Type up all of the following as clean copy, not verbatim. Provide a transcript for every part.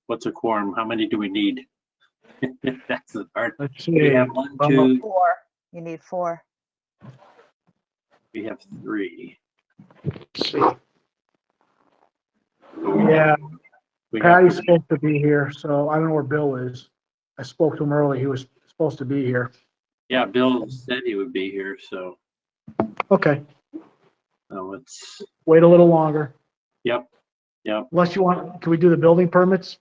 What's a quorum? How many do we need? That's the part. Let's see. We have one, two, 4. You need 4. we have 3. Let's see. So Yeah, we have Patty's supposed to be here, so I don't know where Bill is. I spoke to him early. He was supposed to be here. Yeah, Bill said he would be here, so Okay, let's, wait a little longer. yep. Unless you want, can we do the building permits?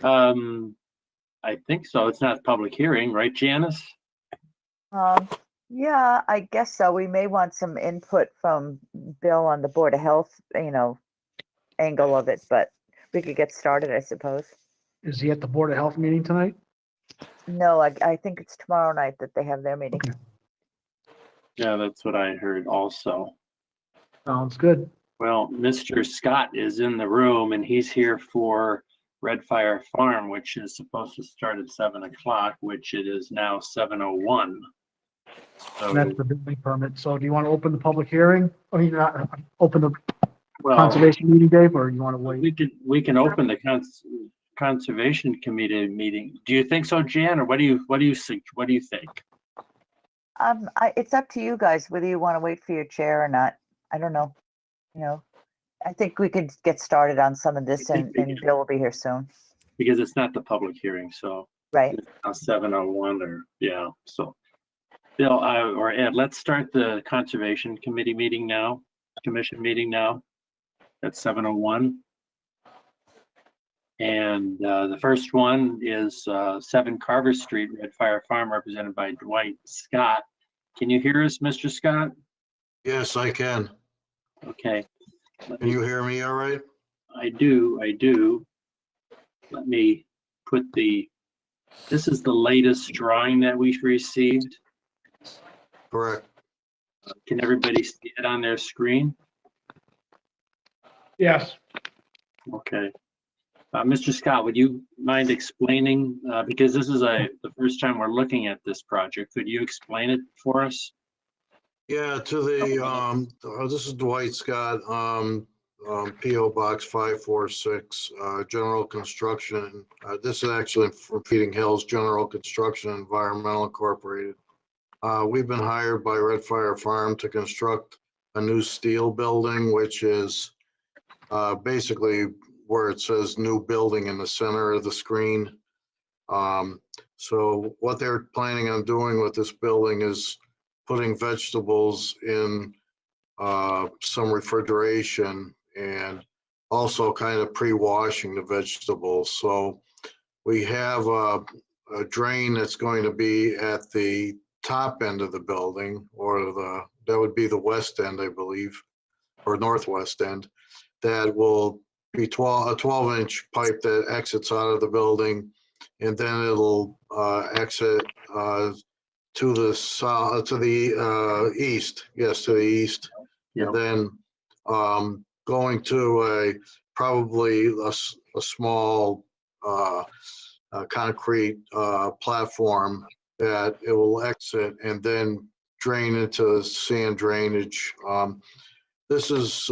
I think so. It's not a public hearing, right, Janice? Yeah, I guess so. We may want some input from Bill on the Board of Health, angle of it, but we could get started, I suppose. Is he at the Board of Health meeting tonight? No, I think it's tomorrow night that they have their meeting. Okay. Yeah, that's what I heard also. Sounds good. Well, Mr. Scott is in the room and he's here for Red Fire Farm, which is supposed to start at 7 o'clock, which it is now 7:01. And that's the building permit. So do you want to open the public hearing? I mean, open the Well, conservation meeting, Dave, or you want to wait? we can open the conservation committee meeting. Do you think so, Jan, or what do you think? It's up to you guys whether you want to wait for your chair or not. I don't know. I think we could get started on some of this and Bill will be here soon. Because it's not the public hearing, so. Right. It's now 7:01 or, yeah, so. Bill, or Ed, let's start the conservation committee meeting now, commission meeting now at 7:01. And the first one is 7 Carver Street, Red Fire Farm, represented by Dwight Scott. Can you hear us, Mr. Scott? Yes, I can. Okay. Can you hear me all right? I do. Let me put this is the latest drawing that we've received. Correct. Can everybody see it on their screen? Yes. Okay. Mr. Scott, would you mind explaining, because this is the first time we're looking at this project, could you explain it for us? Yeah, this is Dwight Scott, PO Box 546, General Construction. This is actually from Feeding Hills General Construction Environmental Incorporated. We've been hired by Red Fire Farm to construct a new steel building, which is basically where it says new building in the center of the screen. So what they're planning on doing with this building is putting vegetables in some refrigeration and also kind of pre-washing the vegetables. So we have a drain that's going to be at the top end of the building, or that would be the west end, I believe, or northwest end. That will be a 12-inch pipe that exits out of the building, and then it'll exit to the south, to the east. Yes, to the east. Yep. And then going to probably a small concrete platform that it will exit and then drain into sand drainage. This is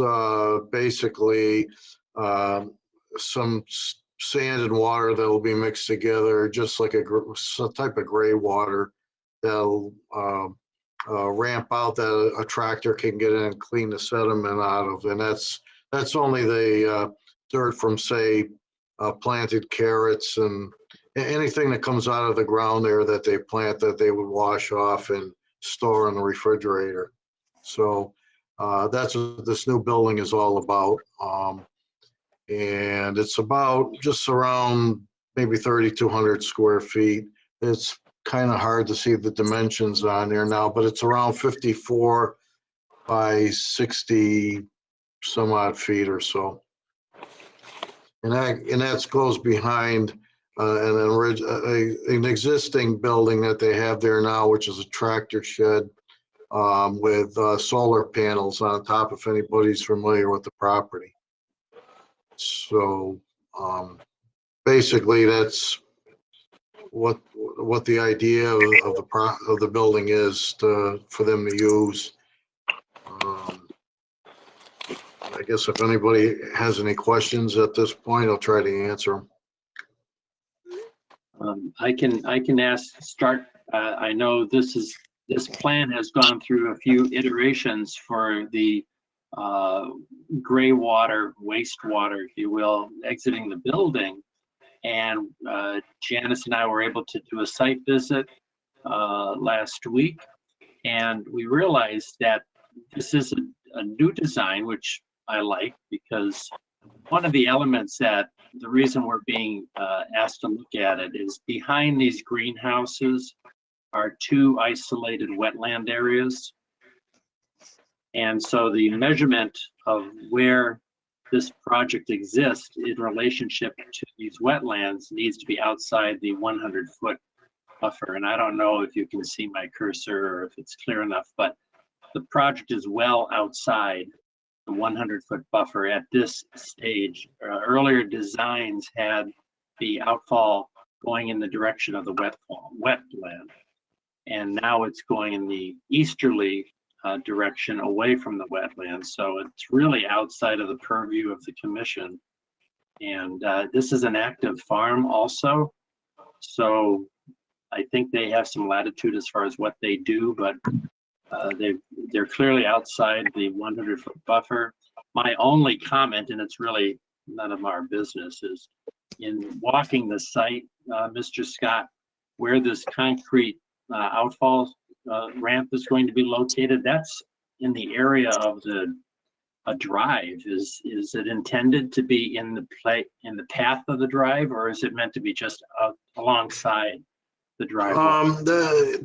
basically some sand and water that will be mixed together, just like some type of gray water that'll ramp out that a tractor can get in and clean the sediment out of. And that's only the dirt from, say, planted carrots and anything that comes out of the ground there that they plant that they would wash off and store in the refrigerator. So that's what this new building is all about. And it's about just around maybe 3,200 square feet. It's kind of hard to see the dimensions on there now, but it's around 54 by 60 some odd feet or so. And that goes behind an existing building that they have there now, which is a tractor shed with solar panels on top, if anybody's familiar with the property. So basically that's what the idea of the building is for them to use. I guess if anybody has any questions at this point, I'll try to answer them. I can start. I know this plan has gone through a few iterations for the gray water, wastewater, if you will, exiting the building. And Janice and I were able to do a site visit last week, and we realized that this is a new design, which I like, because one of the elements that the reason we're being asked to look at it is behind these greenhouses are 2 isolated wetland areas. And so the measurement of where this project exists in relationship to these wetlands needs to be outside the 100-foot buffer. And I don't know if you can see my cursor or if it's clear enough, but the project is well outside the 100-foot buffer at this stage. Earlier designs had the outfall going in the direction of the wetland. And now it's going in the easterly direction away from the wetlands. So it's really outside of the purview of the commission. And this is an active farm also. So I think they have some latitude as far as what they do, but they're clearly outside the 100-foot buffer. My only comment, and it's really none of our business, is in walking the site, Mr. Scott, where this concrete outfall ramp is going to be located, that's in the area of a drive. Is it intended to be in the path of the drive, or is it meant to be just alongside the drive?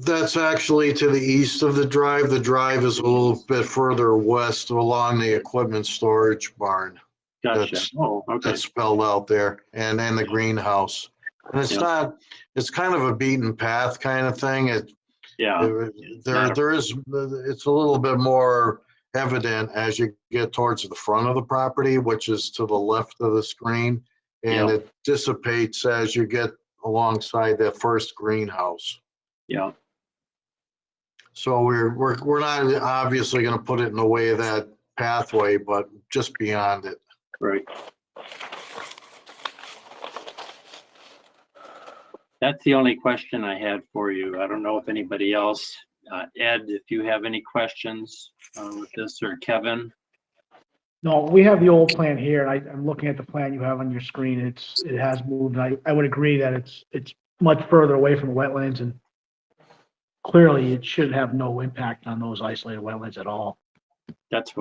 That's actually to the east of the drive. The drive is a little bit further west along the equipment storage barn. Gotcha. Okay. That's spelled out there, and then the greenhouse. And it's not, it's kind of a beaten path kind of thing. It's a little bit more evident as you get towards the front of the property, which is to the left of the screen, and it dissipates as you get alongside that first greenhouse. Yeah. So we're not obviously going to put it in the way of that pathway, but just beyond it. Right. That's the only question I had for you. I don't know if anybody else, Ed, if you have any questions with this, or Kevin. No, we have the old plan here. I'm looking at the plan you have on your screen. It has moved. I would agree that it's much further away from the wetlands, and clearly it should have no impact on those isolated wetlands at all. That's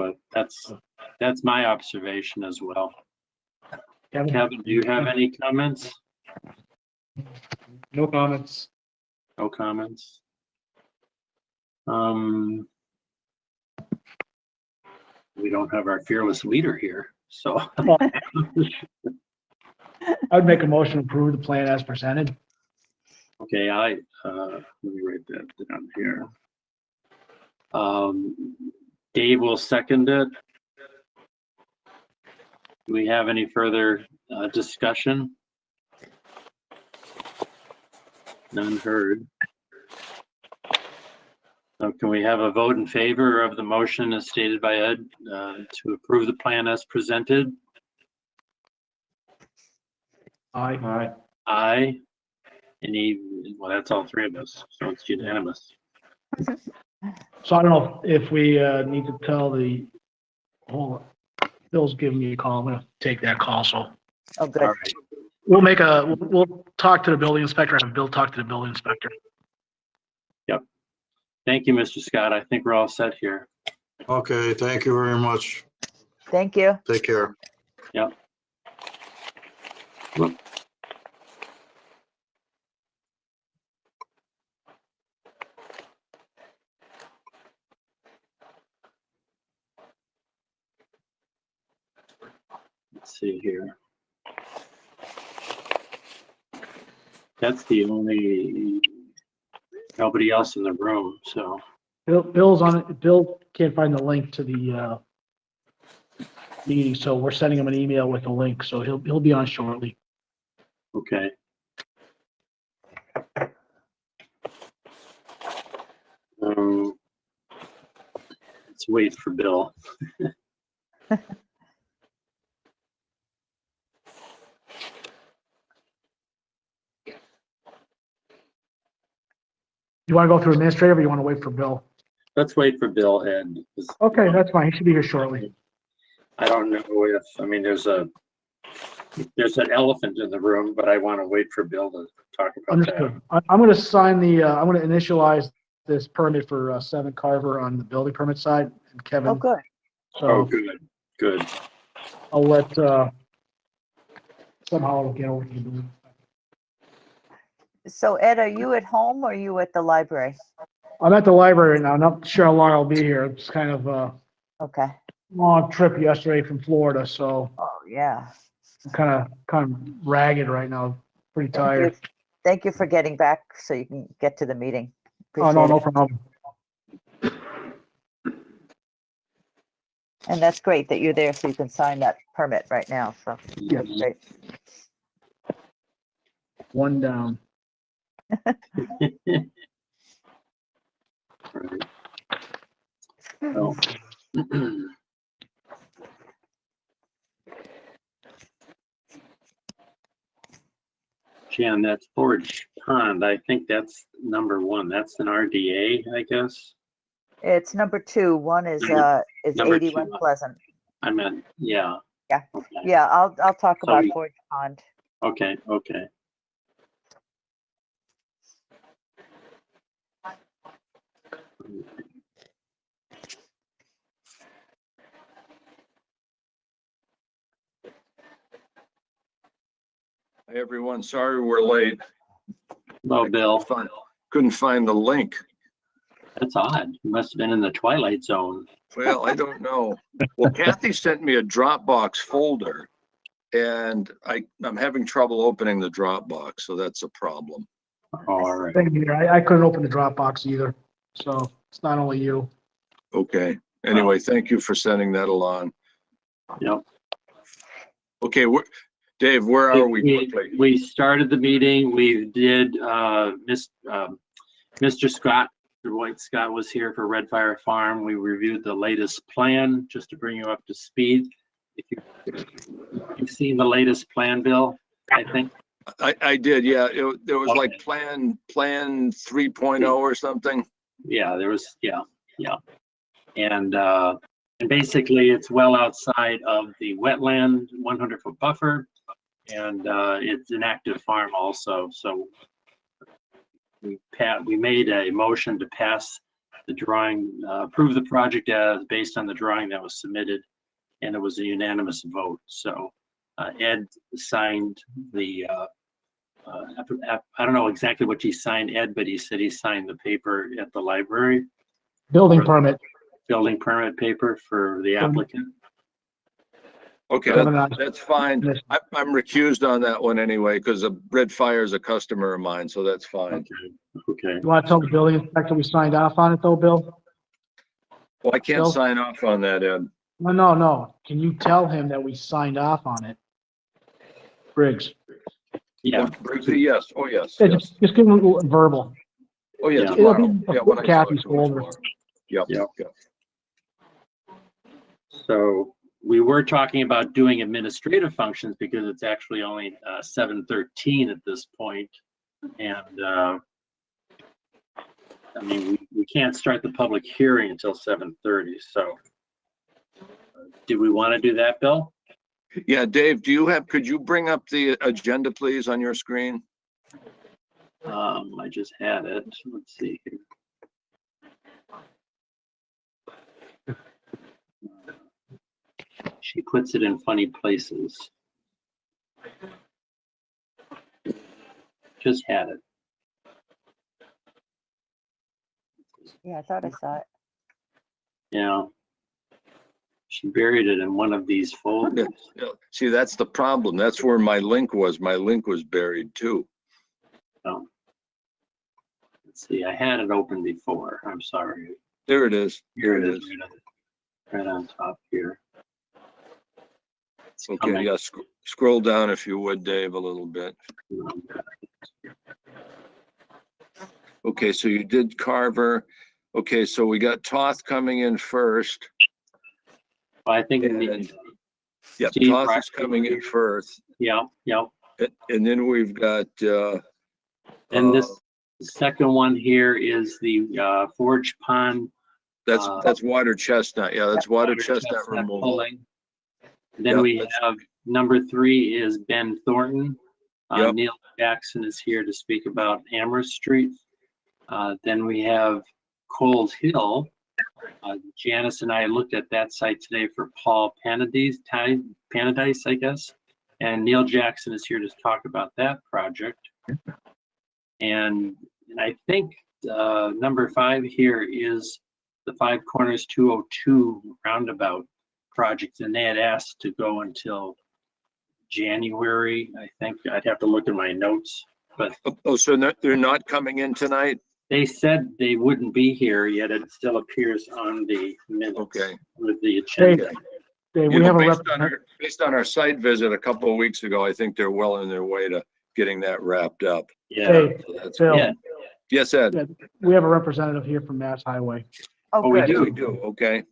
my observation as well. Kevin, do you have any comments? No comments. No comments. We don't have our fearless leader here, so. I would make a motion to approve the plan as presented. Okay, let me write that down here. Dave will second it. Do we have any further discussion? None heard. So can we have a vote in favor of the motion as stated by Ed to approve the plan as presented? Aye. Aye. Well, that's all 3 of us, so it's unanimous. So I don't know if we need to tell Bill's giving me a call. I'm gonna take that call, so. Oh, good. All right. We'll talk to the building inspector and Bill talk to the building inspector. Yep. Thank you, Mr. Scott. I think we're all set here. Okay, thank you very much. Thank you. Take care. Yep. Whoop. Let's see here. That's the only, nobody else in the room, so. Bill's on it. Bill can't find the link to the meeting, so we're sending him an email with a link, so he'll be on shortly. Okay. Let's wait for Bill. You want to go through administrative or you want to wait for Bill? Let's wait for Bill, Ed. 'Cause Okay, that's fine. He should be here shortly. I don't know if, I mean, there's an elephant in the room, but I want to wait for Bill to talk about that. Understood. I'm gonna sign I'm gonna initialize this permit for 7 Carver on the building permit side, and Oh, Kevin. good. Oh, So good, good. I'll let, somehow I'll get over to you. So Ed, are you at home or are you at the library? I'm at the library now. Not sure how long I'll be here. It's kind of a Okay. long trip yesterday from Florida, so Oh, yeah. I'm kind of ragged right now. Pretty Thank you. tired. Thank you for getting back so you can get to the meeting. Oh, no, Appreciate no it. problem. And that's great that you're there so you can sign that permit right now. So Yes. that's great. One down. Right. Well, Jan, that's Forge Pond. I think that's number 1. That's an RDA, I guess. It's number 2. One is Number 81 2. Pleasant. I meant, yeah. Yeah. Okay. Yeah, I'll talk So about we- Forge Pond. Okay, okay. Hey, everyone, sorry we're late. Well, Bill, Couldn't find the link. that's odd. You must have been in the Twilight Zone. Well, I don't know. Well, Kathy sent me a Dropbox folder and I'm having trouble opening the Dropbox, so that's a problem. All right. Thank you. I couldn't open the Dropbox either, so it's not only you. Okay. Anyway, thank you for sending that along. Yep. Okay, Dave, where are we quickly? We started the meeting. We did, Mr. Scott, Dwight Scott was here for Red Fire Farm. We reviewed the latest plan, just to bring you up to speed. If you've seen the latest plan, Bill, I think. I did, yeah. There was like plan 3.0 or something. Yeah, there was, yeah. And basically it's well outside of the wetland, 100-foot buffer. And it's an active farm also. So we made a motion to pass the drawing, approve the project as based on the drawing that was submitted, and it was a unanimous vote. So Ed signed the, I don't know exactly what he signed, Ed, but he said he signed the paper at the library, Building permit. building permit paper for the applicant. Okay, that's fine. I'm recused on that one anyway, because Red Fire is a customer of mine, so that's fine. Okay. You want to tell the building inspector we signed off on it though, Bill? Well, I can't Bill? sign off on that, Ed. No. Can you tell him that we signed off on it? Briggs. Yeah. Yes, oh, yes. Yeah, Yes. just give him a little verbal. Oh, yeah, Yeah. tomorrow. It'll be Yeah, when I talk Kathy's to him folder. tomorrow. Yep, Yep. yep. So we were talking about doing administrative functions because it's actually only 7:13 at this point. And I mean, we can't start the public hearing until 7:30. So do we want to do that, Bill? Yeah, Dave, could you bring up the agenda, please, on your screen? I just had it. Let's see here. She puts it in funny places. Just had it. Yeah, I thought I saw it. Yeah. She buried it in one of these folders. Yeah. See, that's the problem. That's where my link was. My link was buried too. Oh. Let's see, I had it open before. I'm sorry. There it is. Here it is. Right on top here. It's Okay, coming. yeah, scroll down if you would, Dave, a little bit. Okay, so you did Carver. Okay, so we got Toth coming in first. I think it And- needs, Yeah, Steve Toth is Rock- coming in first. yeah. And then we've got, And this, The second one here is the Forge Pond. That's water chestnut. Yeah, that's water chestnut removal. pulling. And then Yep, we that's- have number 3 is Ben Thornton. Yep. Neil Jackson is here to speak about Amherst Street. Then we have Coles Hill. Janice and I looked at that site today for Paul Panadice, I guess. And Neil Jackson is here to talk about that project. And I think number 5 here is the Five Corners 202 roundabout project. And they had asked to go until January. I think I'd have to look at my notes, but Oh, so they're not coming in tonight? they said they wouldn't be here, yet it still appears on the minutes. Okay. With the agenda. Dave, You we know, have a based on our site visit a couple of weeks ago, I think they're well on their way to getting that wrapped up. Yeah, Hey, So that's- Phil, yeah. Yes, Ed? Yeah, we have a representative here from Mass Highway. Oh, we good. do. We do, okay.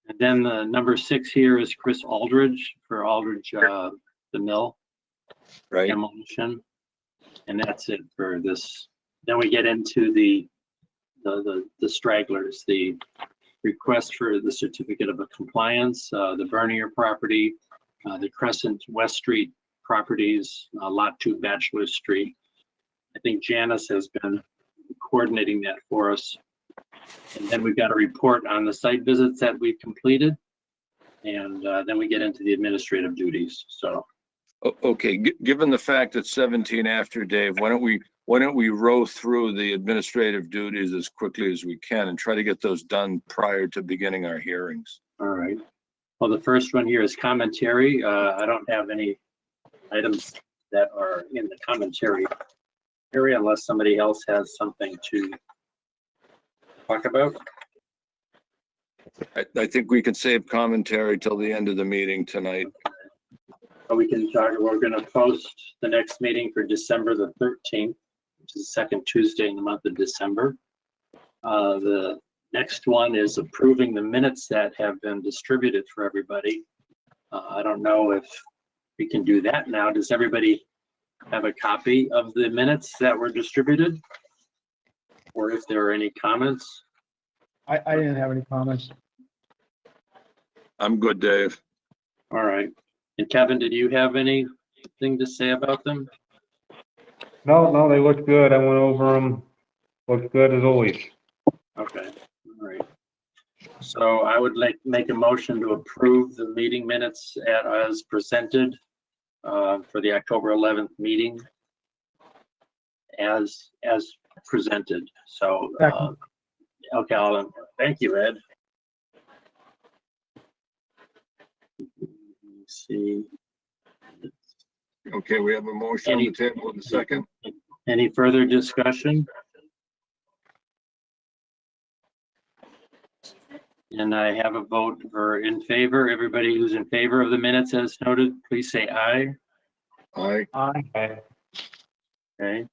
And then the number 6 here is Chris Aldridge for Aldridge, the mill Right, demolition. And that's it for this. Then we get into the stragglers, the request for the certificate of compliance, the Bernier property, the Crescent West Street properties, Lot 2 Bachelor Street. I think Janice has been coordinating that for us. And then we've got a report on the site visits that we've completed. And then we get into the administrative duties, so. Okay, given the fact it's 17 after, Dave, why don't we row through the administrative duties as quickly as we can and try to get those done prior to beginning our hearings? All right. Well, the first one here is commentary. I don't have any items that are in the commentary area unless somebody else has something to talk about. I think we can save commentary till the end of the meeting tonight. But we can talk, we're gonna post the next meeting for December the 13th, which is the second Tuesday in the month of December. The next one is approving the minutes that have been distributed for everybody. I don't know if we can do that now. Does everybody have a copy of the minutes that were distributed? Or if there are any comments? I didn't have any comments. I'm good, Dave. All right. And Kevin, did you have anything to say about them? No, they look good. I went over them. Looked good as always. Okay, all right. So I would make a motion to approve the meeting minutes as presented for the October 11th meeting as presented. So, okay, thank you, Ed. Let's see. Okay, we have a motion on the table in a second. Any further discussion? And I have a vote for in favor. Everybody who's in favor of the minutes as noted, please say aye. Aye. Aye. Okay.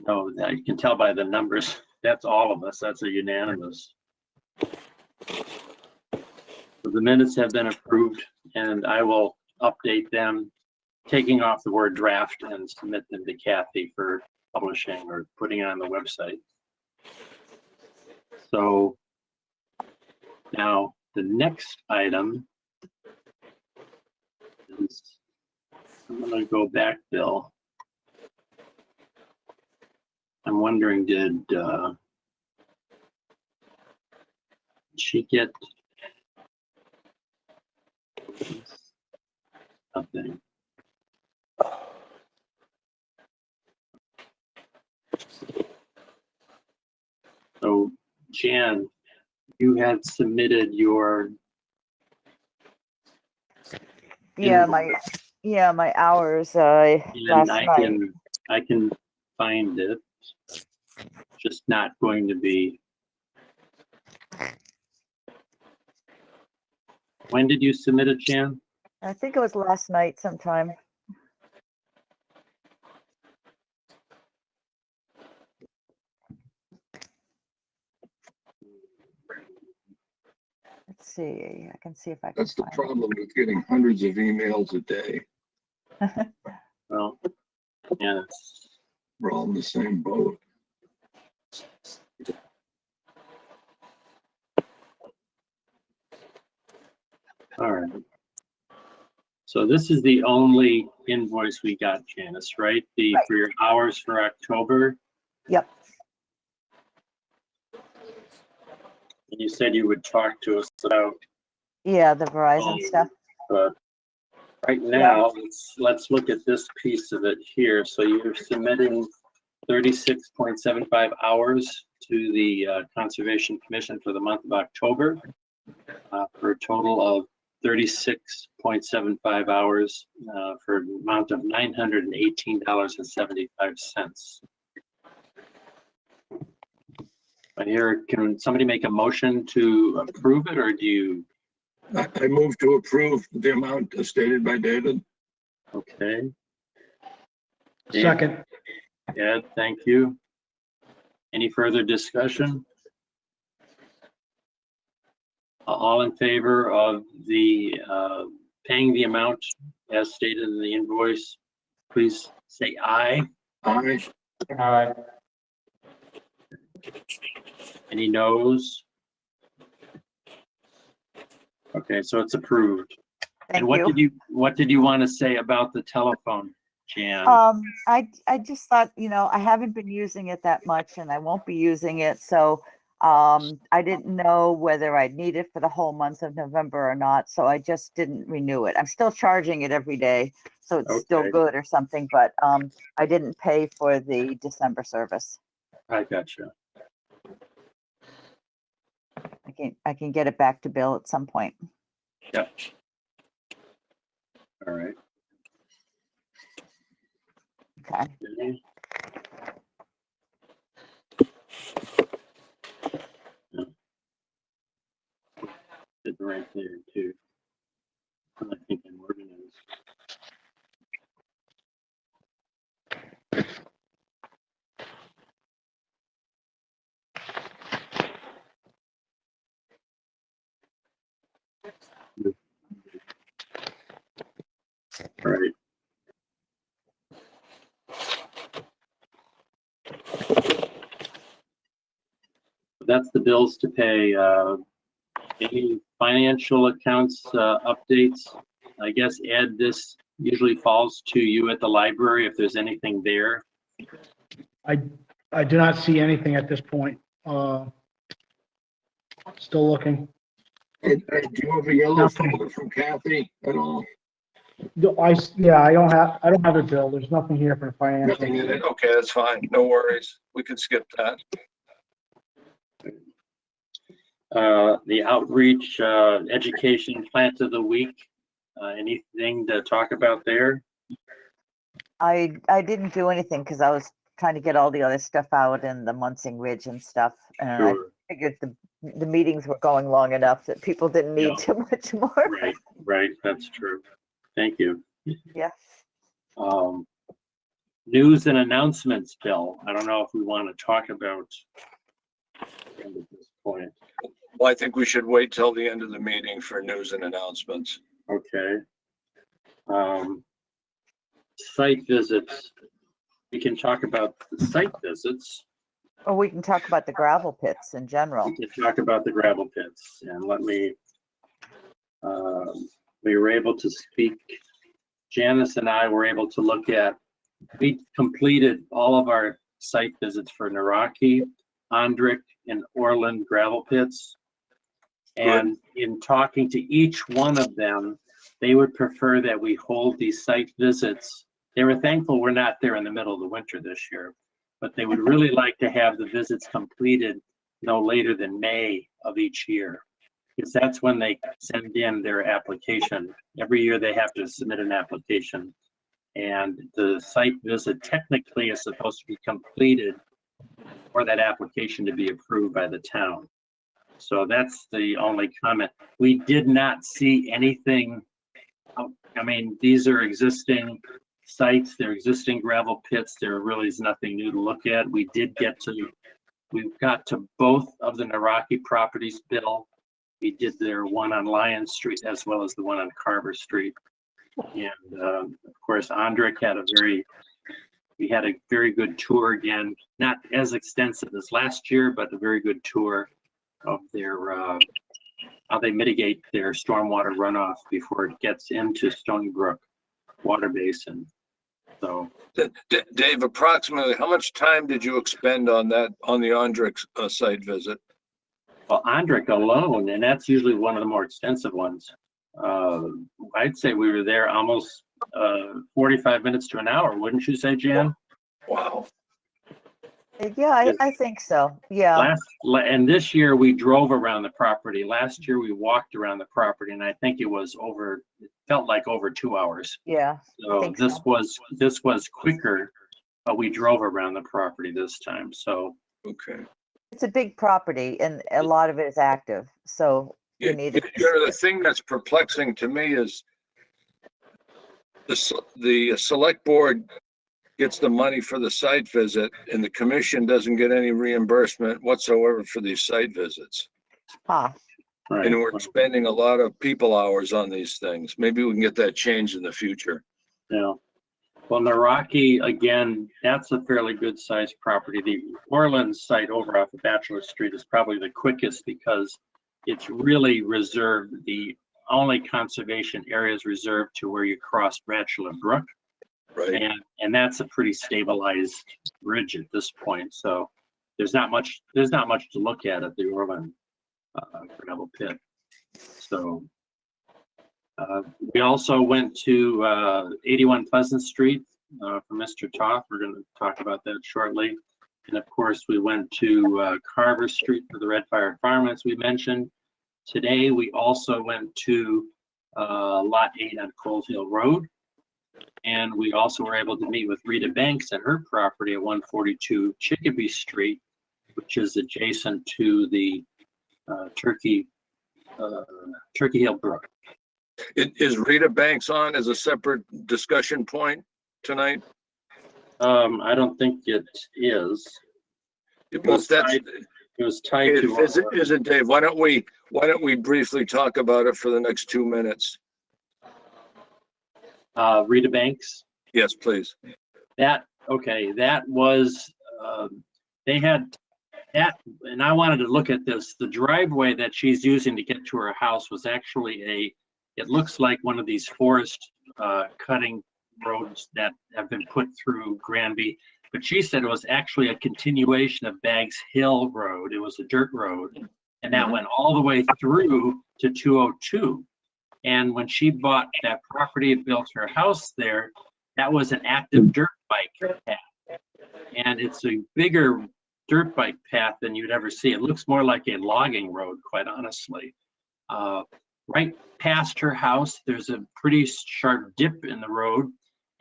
No, you can tell by the numbers. That's all of us. That's a unanimous. So the minutes have been approved and I will update them, taking off the word draft and submit them to Kathy for publishing or putting on the website. So now the next item is, I'm going to go back, Bill. I'm wondering, did she get something? So Jan, you had submitted your. Yeah, my hours, And last night. I can find it. Just not going to be. When did you submit it, Jan? I think it was last night sometime. Let's see, I can see if I can That's the find it. problem with getting hundreds of emails a day. Well, yeah, We're all in the same boat. all right. So this is the only invoice we got, Janice, right? Right. For your hours for October. Yep. And you said you would talk to us about, Yeah, the Verizon stuff. but right now, let's look at this piece of it here. So you're submitting 36.75 hours to the Conservation Commission for the month of October, for a total of 36.75 hours, for an amount of $918.75. I hear, can somebody make a motion to approve it, or do you? I move to approve the amount stated by David. Okay, Second, Ed, thank you. Any further discussion? All in favor of the paying the amount as stated in the invoice, please say aye. Aye. Aye. Any noes? Okay, so it's approved. And Thank you. what did you want to say about the telephone, Jan? I just thought, I haven't been using it that much and I won't be using it. So I didn't know whether I'd need it for the whole month of November or not. So I just didn't renew it. I'm still charging it every day. So it's still Okay. good or something, but I didn't pay for the December service. I gotcha. I can get it back to Bill at some point. Yep. All right. Okay. Okay. Yeah. It's right there too. I think I'm organized. All right. That's the bills to pay. Any financial accounts updates? I guess, Ed, this usually falls to you at the library if there's anything there. I do not see anything at this point. Still looking. Do you have a yellow Nothing. folder from Kathy at all? Yeah, I don't have a bill. There's nothing here for Nothing in financial. it? Okay, that's fine. No worries. We can skip that. The outreach, education plant of the week, anything to talk about there? I didn't do anything because I was trying to get all the other stuff out in the Munsing Ridge and stuff. And I Sure. figured the meetings were going long enough that people didn't need Yeah. too much more. Right, that's true. Thank you. Yeah. News and announcements, Bill. I don't know if we want to talk about at this point. Well, I think we should wait till the end of the meeting for news and announcements. Okay. Site visits. We can talk about the site visits. Or we can talk about the gravel pits in general. We can talk about the gravel pits, and let me, we were able to speak, Janice and I were able to look at, we completed all of our site visits for Naraki, Ondrick, and Orland gravel pits. And in talking to each one of them, they would prefer that we hold these site visits. They were thankful we're not there in the middle of the winter this year, but they would really like to have the visits completed no later than May of each year, because that's when they send in their application. Every year they have to submit an application, and the site visit technically is supposed to be completed for that application to be approved by the town. So that's the only comment. We did not see anything. I mean, these are existing sites, they're existing gravel pits. There really is nothing new to look at. We got to both of the Naraki properties, Bill. We did their one on Lion Street as well as the one on Carver Street. And of course, Andrik we had a very good tour again, not as extensive as last year, but a very good tour of their how they mitigate their stormwater runoff before it gets into Stony Brook water basin. So, Dave, approximately how much time did you expend on the Andrik site visit? well, Andrik alone, and that's usually one of the more extensive ones. I'd say we were there almost 45 minutes to an hour, wouldn't you say, Jan? Wow. Yeah, I think so. Yeah, And this year we drove around the property. Last year we walked around the property, and I think it felt like over 2 hours. yeah. So think this so. was quicker, but we drove around the property this time. So Okay. It's a big property and a lot of it is active, so you need it. The thing that's perplexing to me is the select board gets the money for the site visit and the commission doesn't get any reimbursement whatsoever for these site visits. Huh. right. And we're spending a lot of people hours on these things. Maybe we can get that changed in the future. Yeah. Well, Naraki, again, that's a fairly good sized property. The Orleans site over off of Bachelor Street is probably the quickest because it's really reserved. The only conservation area is reserved to where you cross Bachelor Brook. Right. And that's a pretty stabilized bridge at this point. So there's not much to look at the Orland gravel pit. So we also went to 81 Pleasant Street for Mr. Toth. We're going to talk about that shortly. And of course, we went to Carver Street for the Red Fire Farm, as we mentioned. Today, we also went to Lot 8 on Cold Hill Road. And we also were able to meet with Rita Banks at her property at 142 Chicopee Street, which is adjacent to the Turkey Hill Brook. Is Rita Banks on as a separate discussion point tonight? I don't think it is. It was tied to. Is it, Dave? Why don't we briefly talk about it for the next 2 minutes? Rita Banks. Yes, please. That was, they had that, and I wanted to look at this. The driveway that she's using to get to her house was actually it looks like one of these forest cutting roads that have been put through Granby, but she said it was actually a continuation of Baggs Hill Road. It was a dirt road, and that went all the way through to 202. And when she bought that property and built her house there, that was an active dirt bike path. And it's a bigger dirt bike path than you'd ever see. It looks more like a logging road, quite honestly. Right past her house, there's a pretty sharp dip in the road.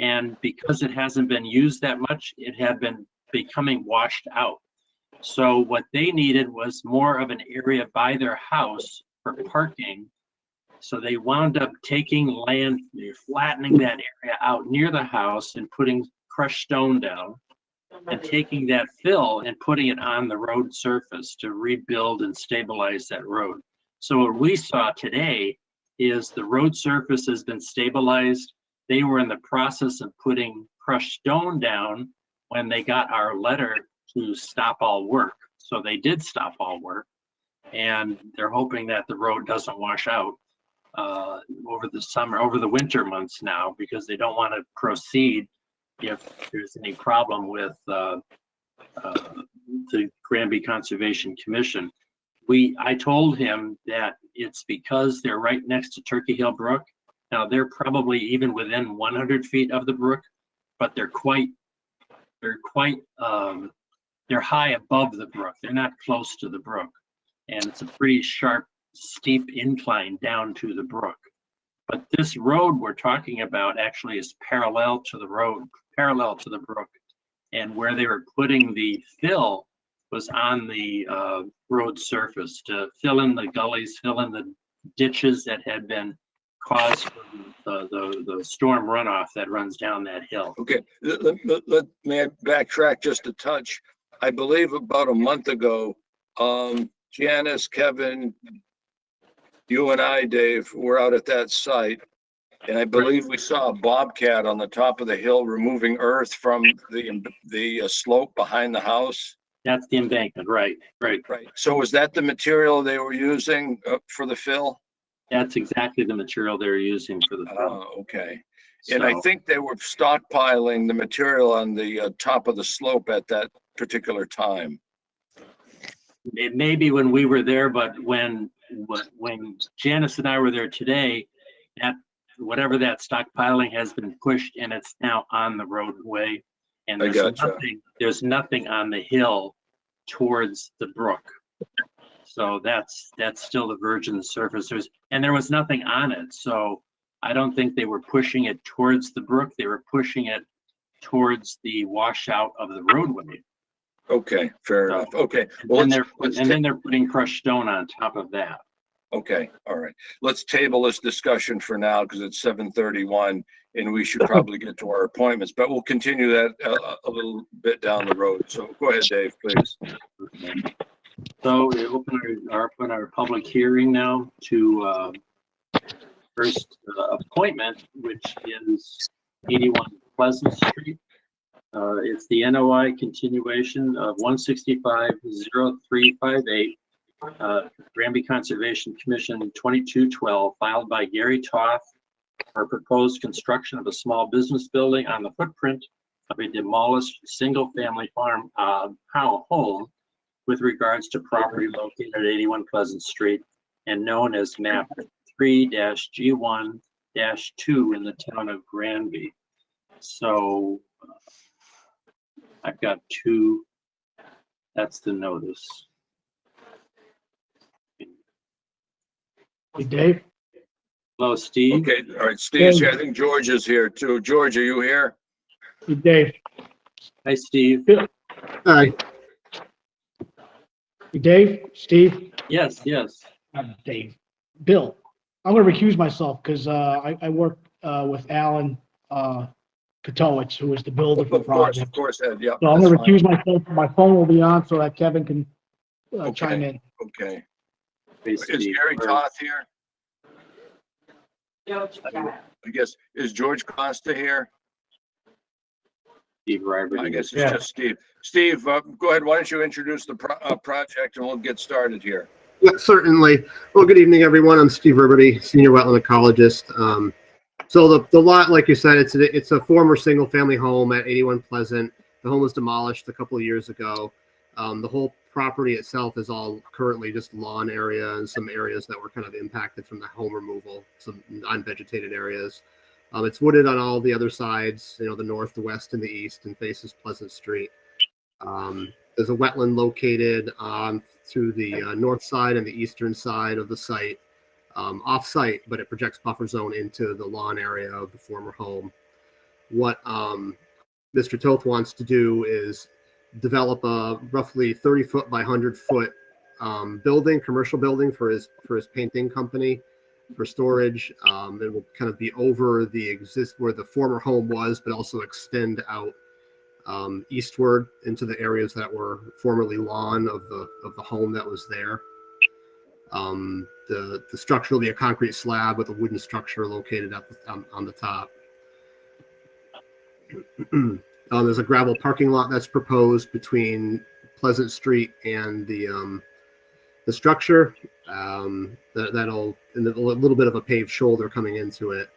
And because it hasn't been used that much, it had been becoming washed out. So what they needed was more of an area by their house for parking. So they wound up taking land, flattening that area out near the house and putting crushed stone down and taking that fill and putting it on the road surface to rebuild and stabilize that road. So what we saw today is the road surface has been stabilized. They were in the process of putting crushed stone down when they got our letter to stop all work. So they did stop all work, and they're hoping that the road doesn't wash out over the winter months now, because they don't want to proceed if there's any problem with the Granby Conservation Commission. I told him that it's because they're right next to Turkey Hill Brook. Now they're probably even within 100 feet of the brook, but they're high above the brook. They're not close to the brook, and it's a pretty sharp, steep incline down to the brook. But this road we're talking about actually is parallel to the brook. And where they were putting the fill was on the road surface to fill in the gullies, fill in the ditches that had been caused from the storm runoff that runs down that hill. Okay, may I backtrack just a touch? I believe about a month ago, Janice, Kevin, you and I, Dave, were out at that site, And I believe we saw a bobcat on the top of the hill removing earth from the slope behind the house. That's the embankment, right, right. Right. So was that the material they were using for the fill? That's exactly the material they're using for the fill. Okay. And I So, think they were stockpiling the material on the top of the slope at that particular time. it may be when we were there, but when Janice and I were there today, that whatever that stockpiling has been pushed and it's now on the roadway. And I gotcha. there's nothing on the hill towards the brook. So that's still the virgin surface. And there was nothing on it. So I don't think they were pushing it towards the brook. They were pushing it towards the washout of the roadway. Okay, fair enough. Okay. And Well, then they're putting crushed stone on top of that. okay, all right. Let's table this discussion for now because it's 7:31 and we should probably get to our appointments, but we'll continue that a little bit down the road. So go ahead, Dave, please. So we open our public hearing now to first appointment, which is 81 Pleasant Street. It's the NOI continuation of 165-0358. Granby Conservation Commission 2212, filed by Gary Toth for proposed construction of a small business building on the footprint of a demolished single-family farm home with regards to property located at 81 Pleasant Street and known as map 3-G1-2 in the town of Granby. So I've got two, that's the notice. Hey, Dave? Hello, Steve. Okay, all right, Steve's here. I think George is here too. George, are you here? Hey, Dave? Hi, Steve. Hi. Hey, Dave? Steve? Yes, yes. Dave. Bill, I'm gonna recuse myself because I work with Alan Katowicz, who is the builder for the Of project. course, Ed, yeah. So I'm that's gonna fine. recuse myself. My phone will be on so that Kevin can chime in. Okay. Hey, Is Steve. Gary Or- Toth here? I guess, is George Costa here? Steve Ryber. I guess it's Yeah. just Steve. Steve, go ahead. Why don't you introduce the project and we'll get started here. Yeah, certainly. Well, good evening, everyone. I'm Steve Riberty, senior wetland ecologist. So the lot, like you said, it's a former single-family home at 81 Pleasant. The home was demolished a couple of years ago. The whole property itself is all currently just lawn area and some areas that were kind of impacted from the home removal, some unvegetated areas. It's wooded on all the other sides, the north, the west, and the east, and faces Pleasant Street. There's a wetland located to the north side and the eastern side of the site, off-site, but it projects buffer zone into the lawn area of the former home. What Mr. Toth wants to do is develop a roughly 30-foot by 100-foot building, commercial building for his painting company for storage. It will kind of be over where the former home was, but also extend out eastward into the areas that were formerly lawn of the home that was there. The structure will be a concrete slab with a wooden structure located on the top. There's a gravel parking lot that's proposed between Pleasant Street and the structure. That'll and a little bit of a paved shoulder coming into it.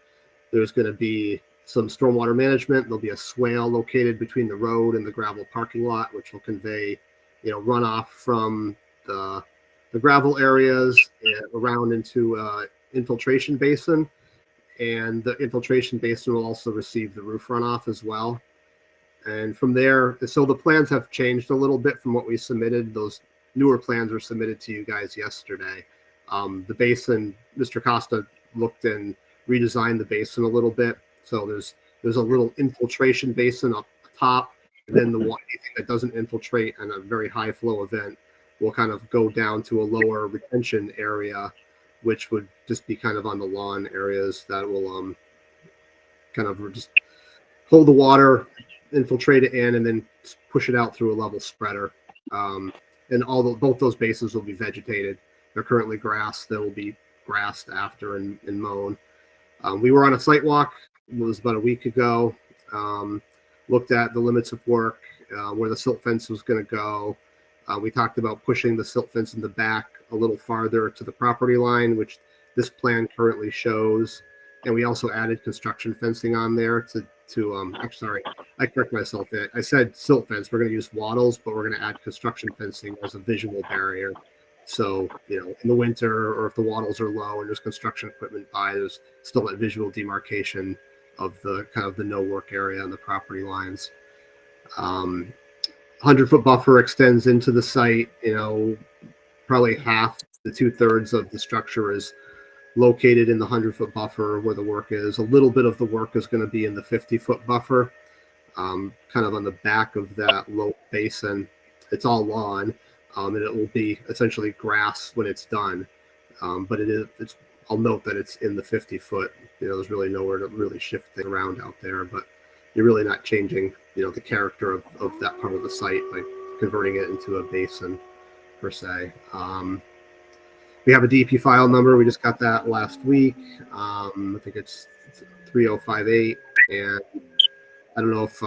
There's going to be some stormwater management. There'll be a swale located between the road and the gravel parking lot, which will convey, runoff from the gravel areas around into infiltration basin. And the infiltration basin will also receive the roof runoff as well. And from there, so the plans have changed a little bit from what we submitted. Those newer plans were submitted to you guys yesterday. The basin, Mr. Costa looked and redesigned the basin a little bit. So there's a little infiltration basin up top, and then the one that doesn't infiltrate and a very high flow event will kind of go down to a lower retention area, which would just be kind of on the lawn areas that will kind of just hold the water, infiltrate it in, and then push it out through a level spreader. And both those basins will be vegetated. They're currently grass. They will be grassed after and mown. We were on a site walk, it was about a week ago, looked at the limits of work, where the silt fence was going to go. We talked about pushing the silt fence in the back a little farther to the property line, which this plan currently shows. And we also added construction fencing on there I'm sorry, I correct myself. I said silt fence. We're going to use wattles, but we're going to add construction fencing as a visual barrier. So, in the winter, or if the wattles are low and there's construction equipment by, there's still that visual demarcation of the kind of the no work area on the property lines. 100-foot buffer extends into the site. Probably half to 2/3 of the structure is located in the 100-foot buffer where the work is. A little bit of the work is going to be in the 50-foot buffer, kind of on the back of that low basin. It's all lawn, and it will be essentially grass when it's done. But I'll note that it's in the 50-foot. There's really nowhere to really shift things around out there, but you're really not changing, the character of that part of the site by converting it into a basin per se. We have a DEP file number. We just got that last week. I think it's 3058. And I don't know if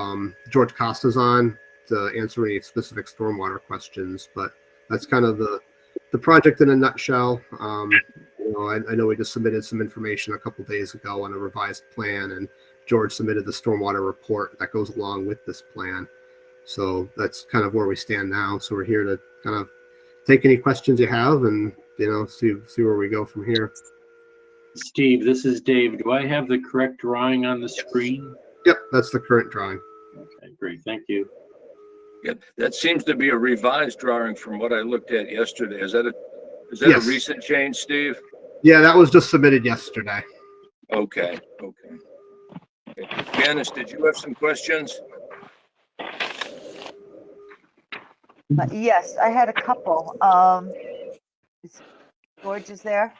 George Costa's on to answer any specific stormwater questions, but that's kind of the project in a nutshell. I know we just submitted some information a couple days ago on a revised plan, and George submitted the stormwater report that goes along with this plan. So that's kind of where we stand now. So we're here to kind of take any questions you have and see where we go from here. Steve, this is Dave. Do I have the correct drawing on the screen? Yep, that's the current drawing. Okay, great. Thank you. Yeah, that seems to be a revised drawing from what I looked at yesterday. Is that Yes. a recent change, Steve? Yeah, that was just submitted yesterday. Okay. Janice, did you have some questions? Yes, I had a couple. George is there?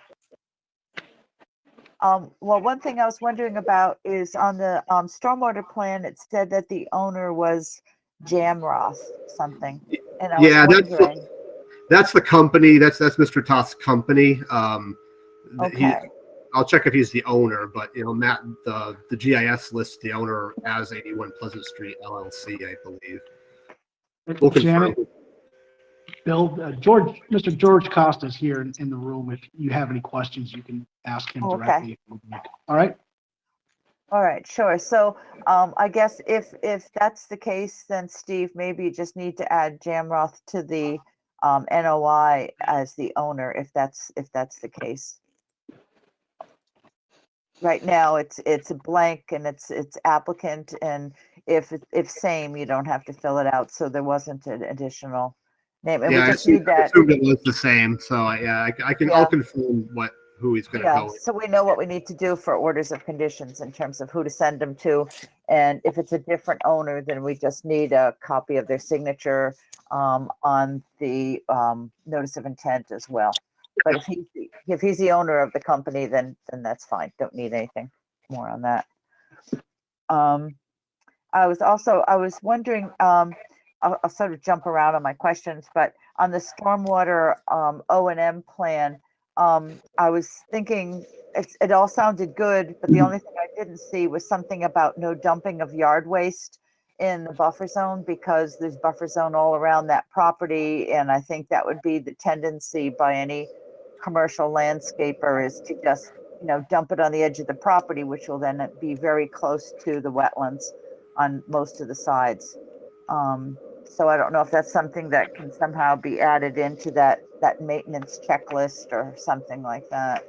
Well, one thing I was wondering about is on the stormwater plan, it said that the owner was Jamroth something. And I was wondering. That's the company. That's Mr. Toth's company. Okay. I'll check if he's the owner, but Matt, the GIS lists the owner as 81 Pleasant Street LLC, I believe. We'll confirm. Bill, Mr. George Costa is here in the room. If you have any questions, you can ask him directly. All right. All right, sure. So I guess if that's the case, then Steve, maybe you just need to add Jamroth to the NOI as the owner, if that's the case. Right now, it's a blank and it's applicant, and if same, you don't have to fill it out. So there wasn't an additional name, and we just need that. I assumed it was the same. So I'll confirm who he's going to go with. So we know what we need to do for orders of conditions in terms of who to send them to, and if it's a different owner, then we just need a copy of their signature on the notice of intent as well. But if he's the owner of the company, then that's fine. Don't need anything more on that. I was wondering, I'll sort of jump around on my questions, but on the stormwater O&M plan, I was thinking it all sounded good, but the only thing I didn't see was something about no dumping of yard waste in the buffer zone, because there's buffer zone all around that property, and I think that would be the tendency by any commercial landscaper, is to just dump it on the edge of the property, which will then be very close to the wetlands on most of the sides. So I don't know if that's something that can somehow be added into that maintenance checklist or something like that.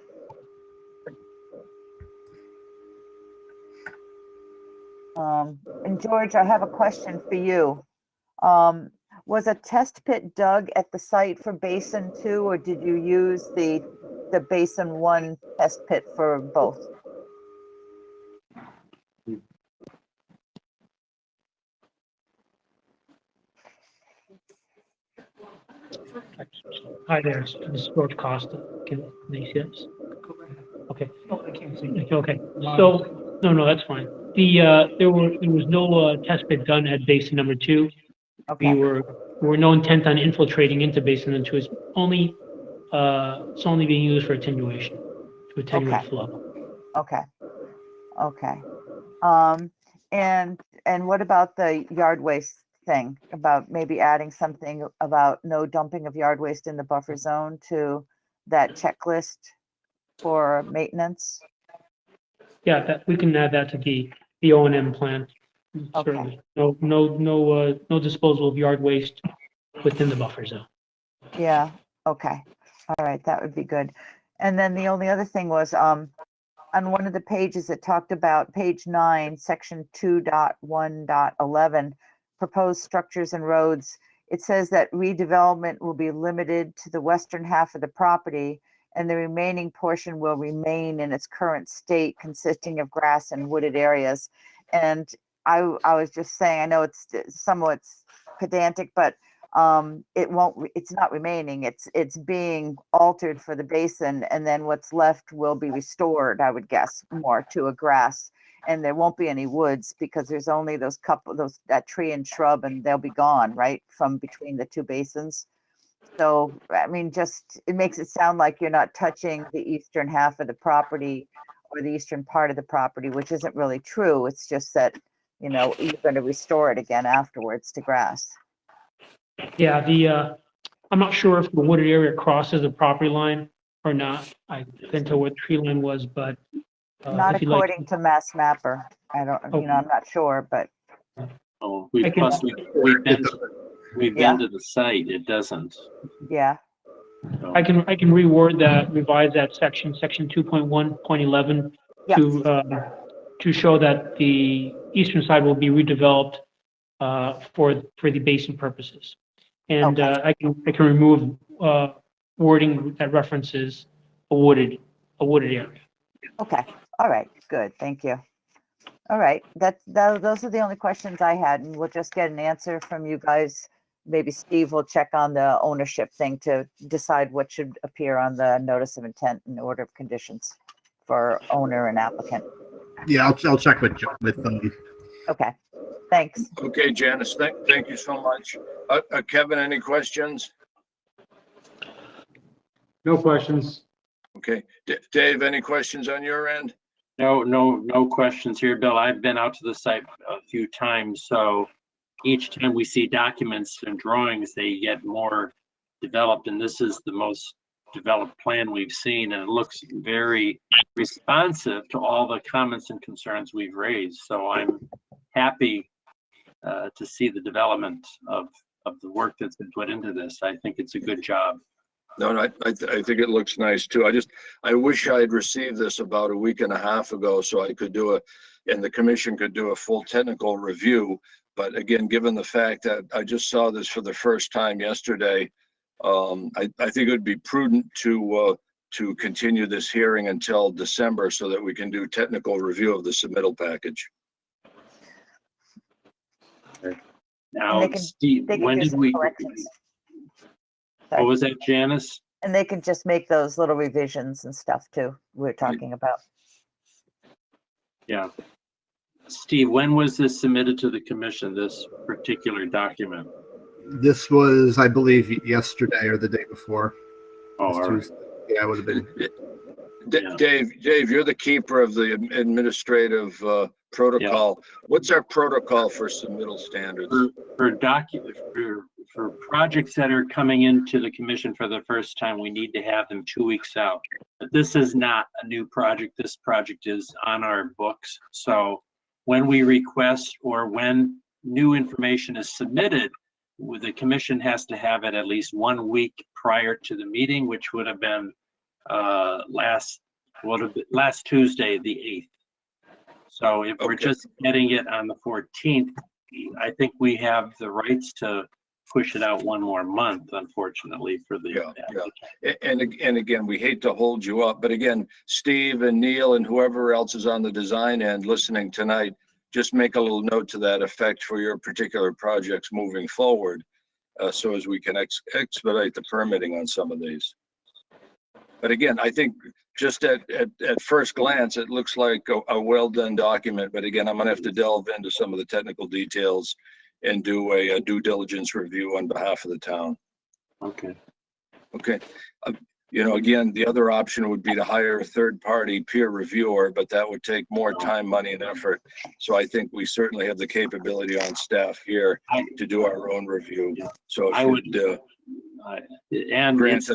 And George, I have a question for you. Was a test pit dug at the site for Basin 2, or did you use the Basin 1 test pit for both? Hi there, this is George Costa. Can you see us? Okay. No, I can't see. Okay, so, no, that's fine. There was no test pit done at basin number 2. Okay. There were no intent on infiltrating into basin number 2. It's only being used for attenuation, to attenuate Okay. flow. Okay. Okay. And what about the yard waste thing? About maybe adding something about no dumping of yard waste in the buffer zone to that checklist for maintenance? Yeah, that, we can add that to the O and M plan. Okay. Certainly. No disposal of yard waste within the buffer zone. Yeah, okay. All right, that would be good. And then the only other thing was, on one of the pages it talked about page 9, section 2.1.11, proposed structures and roads. It says that redevelopment will be limited to the western half of the property and the remaining portion will remain in its current state consisting of grass and wooded areas. And I was just saying, I know it's somewhat pedantic, but it's not remaining, it's being altered for the basin, and then what's left will be restored, I would guess, more to a grass. And there won't be any woods because there's only that tree and shrub, and they'll be gone, right, from between the two basins. So, I mean, just, it makes it sound like you're not touching the eastern half of the property or the eastern part of the property, which isn't really true. It's just that, you're going to restore it again afterwards to grass. Yeah, I'm not sure if the wooded area crosses the property line or not. I couldn't tell what the tree line was, but Not if you'd like, according to Mass Mapper. I don't, Okay. I'm not sure, but Oh, I can- we've been Yeah. to the site. It doesn't. yeah, So, I can reword that, revise that section 2.1.11 Yeah. to show that the eastern side will be redeveloped for the basin purposes. And Okay. I can remove wording that references a wooded area. okay. All right, good, thank you. All right, those are the only questions I had, and we'll just get an answer from you guys. Maybe Steve will check on the ownership thing to decide what should appear on the notice of intent and order of conditions for owner and applicant. Yeah, I'll check with Okay, thanks. Okay, Janice, thank you so much. Kevin, any questions? No questions. Okay, Dave, any questions on your end? no questions here, Bill. I've been out to the site a few times, so each time we see documents and drawings, they get more developed, and this is the most developed plan we've seen, and it looks very responsive to all the comments and concerns we've raised. So I'm happy to see the development of the work that's been put into this. I think it's a good job. No, I think it looks nice too. I wish I had received this about a week and a half ago so I could and the commission could do a full technical review. But again, given the fact that I just saw this for the first time yesterday, I think it would be prudent to continue this hearing until December so that we can do technical review of the submittal package. Now, they can- Steve, They can when do did some we, corrections. what was that, Janice? And they can just make those little revisions and stuff too, we're talking about. Yeah. Steve, when was this submitted to the commission, this particular document? This was, I believe, yesterday or the day before. Oh, all right. Tuesday. Yeah, it would have been. Yeah. Dave, you're the keeper of the administrative protocol. What's our protocol for submittal standards? For projects that are coming into the commission for the first time, we need to have them 2 weeks out. But this is not a new project. This project is on our books. So when we request or when new information is submitted, the commission has to have it at least 1 week prior to the meeting, which would have been last Tuesday, the 8th. So if we're just getting it on the 14th, I think we have the rights to push it out one more month, unfortunately, for the. Yeah. And again, we hate to hold you up, but again, Steve and Neil and whoever else is on the design end listening tonight, just make a little note to that effect for your particular projects moving forward, so as we can expedite the permitting on some of these. But again, I think just at first glance, it looks like a well-done document. But again, I'm going to have to delve into some of the technical details and do a due diligence review on behalf of the town. Okay. Okay. again, the other option would be to hire a third-party peer reviewer, but that would take more time, money, and effort. So I think we certainly have the capability on staff here to do our own review. So I would, and grant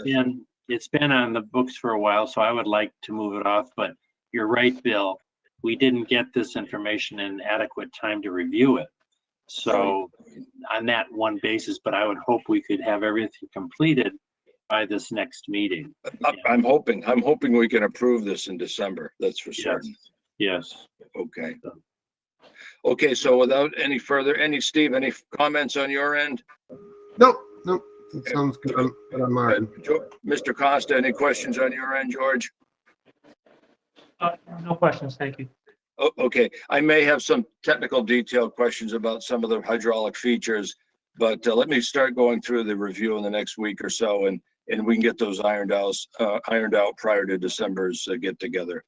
it's been on the books for a while, so I would like to move it off, but you're right, Bill. We didn't get this information in adequate time to review it. So on that one basis, but I would hope we could have everything completed by this next meeting. I'm hoping we can approve this in December. That's for certain. Yes. Okay. Okay, so without any further, Steve, any comments on your end? Nope. That sounds good on mine. Mr. Costa, any questions on your end, George? No questions, thank you. Oh, okay, I may have some technical detailed questions about some of the hydraulic features, but let me start going through the review in the next week or so, and we can get those ironed out prior to December's get together.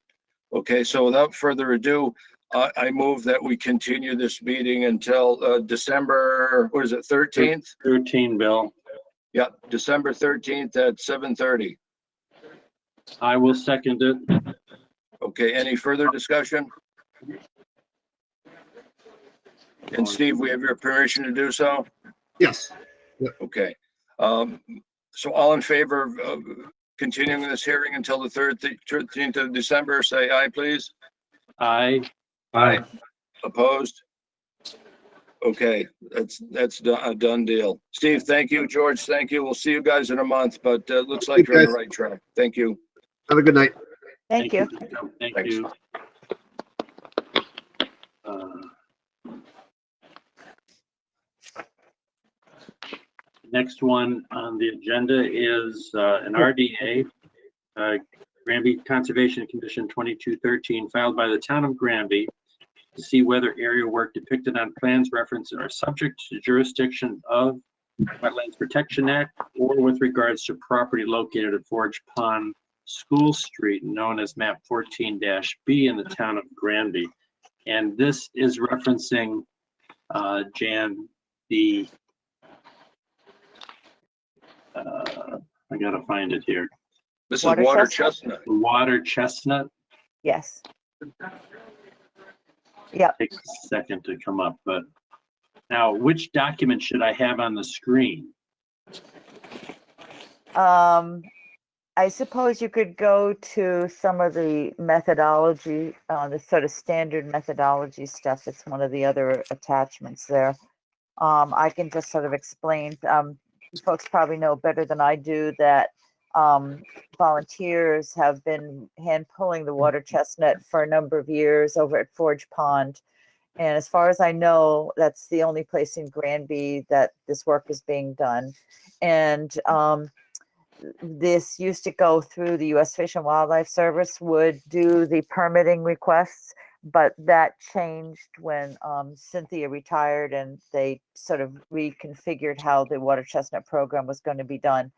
Okay, so without further ado, I move that we continue this meeting until December, what is it, 13th? 13, Bill. Yeah, December 13th at 7:30. I will second it. Okay, any further discussion? And Steve, we have your permission to do so? Yes. Okay. So all in favor of continuing this hearing until the 13th of December, say aye, please. Aye. Opposed? Okay, that's a done deal. Steve, thank you. George, thank you. We'll see you guys in a month, but looks like you're on the right track. Thank you. Have a good night. Thank you. Thank Thanks. you. Next one on the agenda is an RDA, Granby Conservation Commission 2213, filed by the town of Granby to see whether area work depicted on plans referenced are subject to jurisdiction of Wetlands Protection Act or with regards to property located at Forge Pond School Street, known as map 14-B in the town of Granby. And this is referencing, Jan, the, I gotta find it here. This is Water Water Chestnut? Chestnut. The water chestnut. Yes. Yep. Takes a second to come up, but now which document should I have on the screen? I suppose you could go to some of the methodology, the sort of standard methodology stuff. It's one of the other attachments there. I can just sort of explain, folks probably know better than I do that volunteers have been hand pulling the water chestnut for a number of years over at Forge Pond. And as far as I know, that's the only place in Granby that this work is being done. And this used to go through the U.S. Fish and Wildlife Service would do the permitting requests, but that changed when Cynthia retired and they sort of reconfigured how the water chestnut program was going to be done.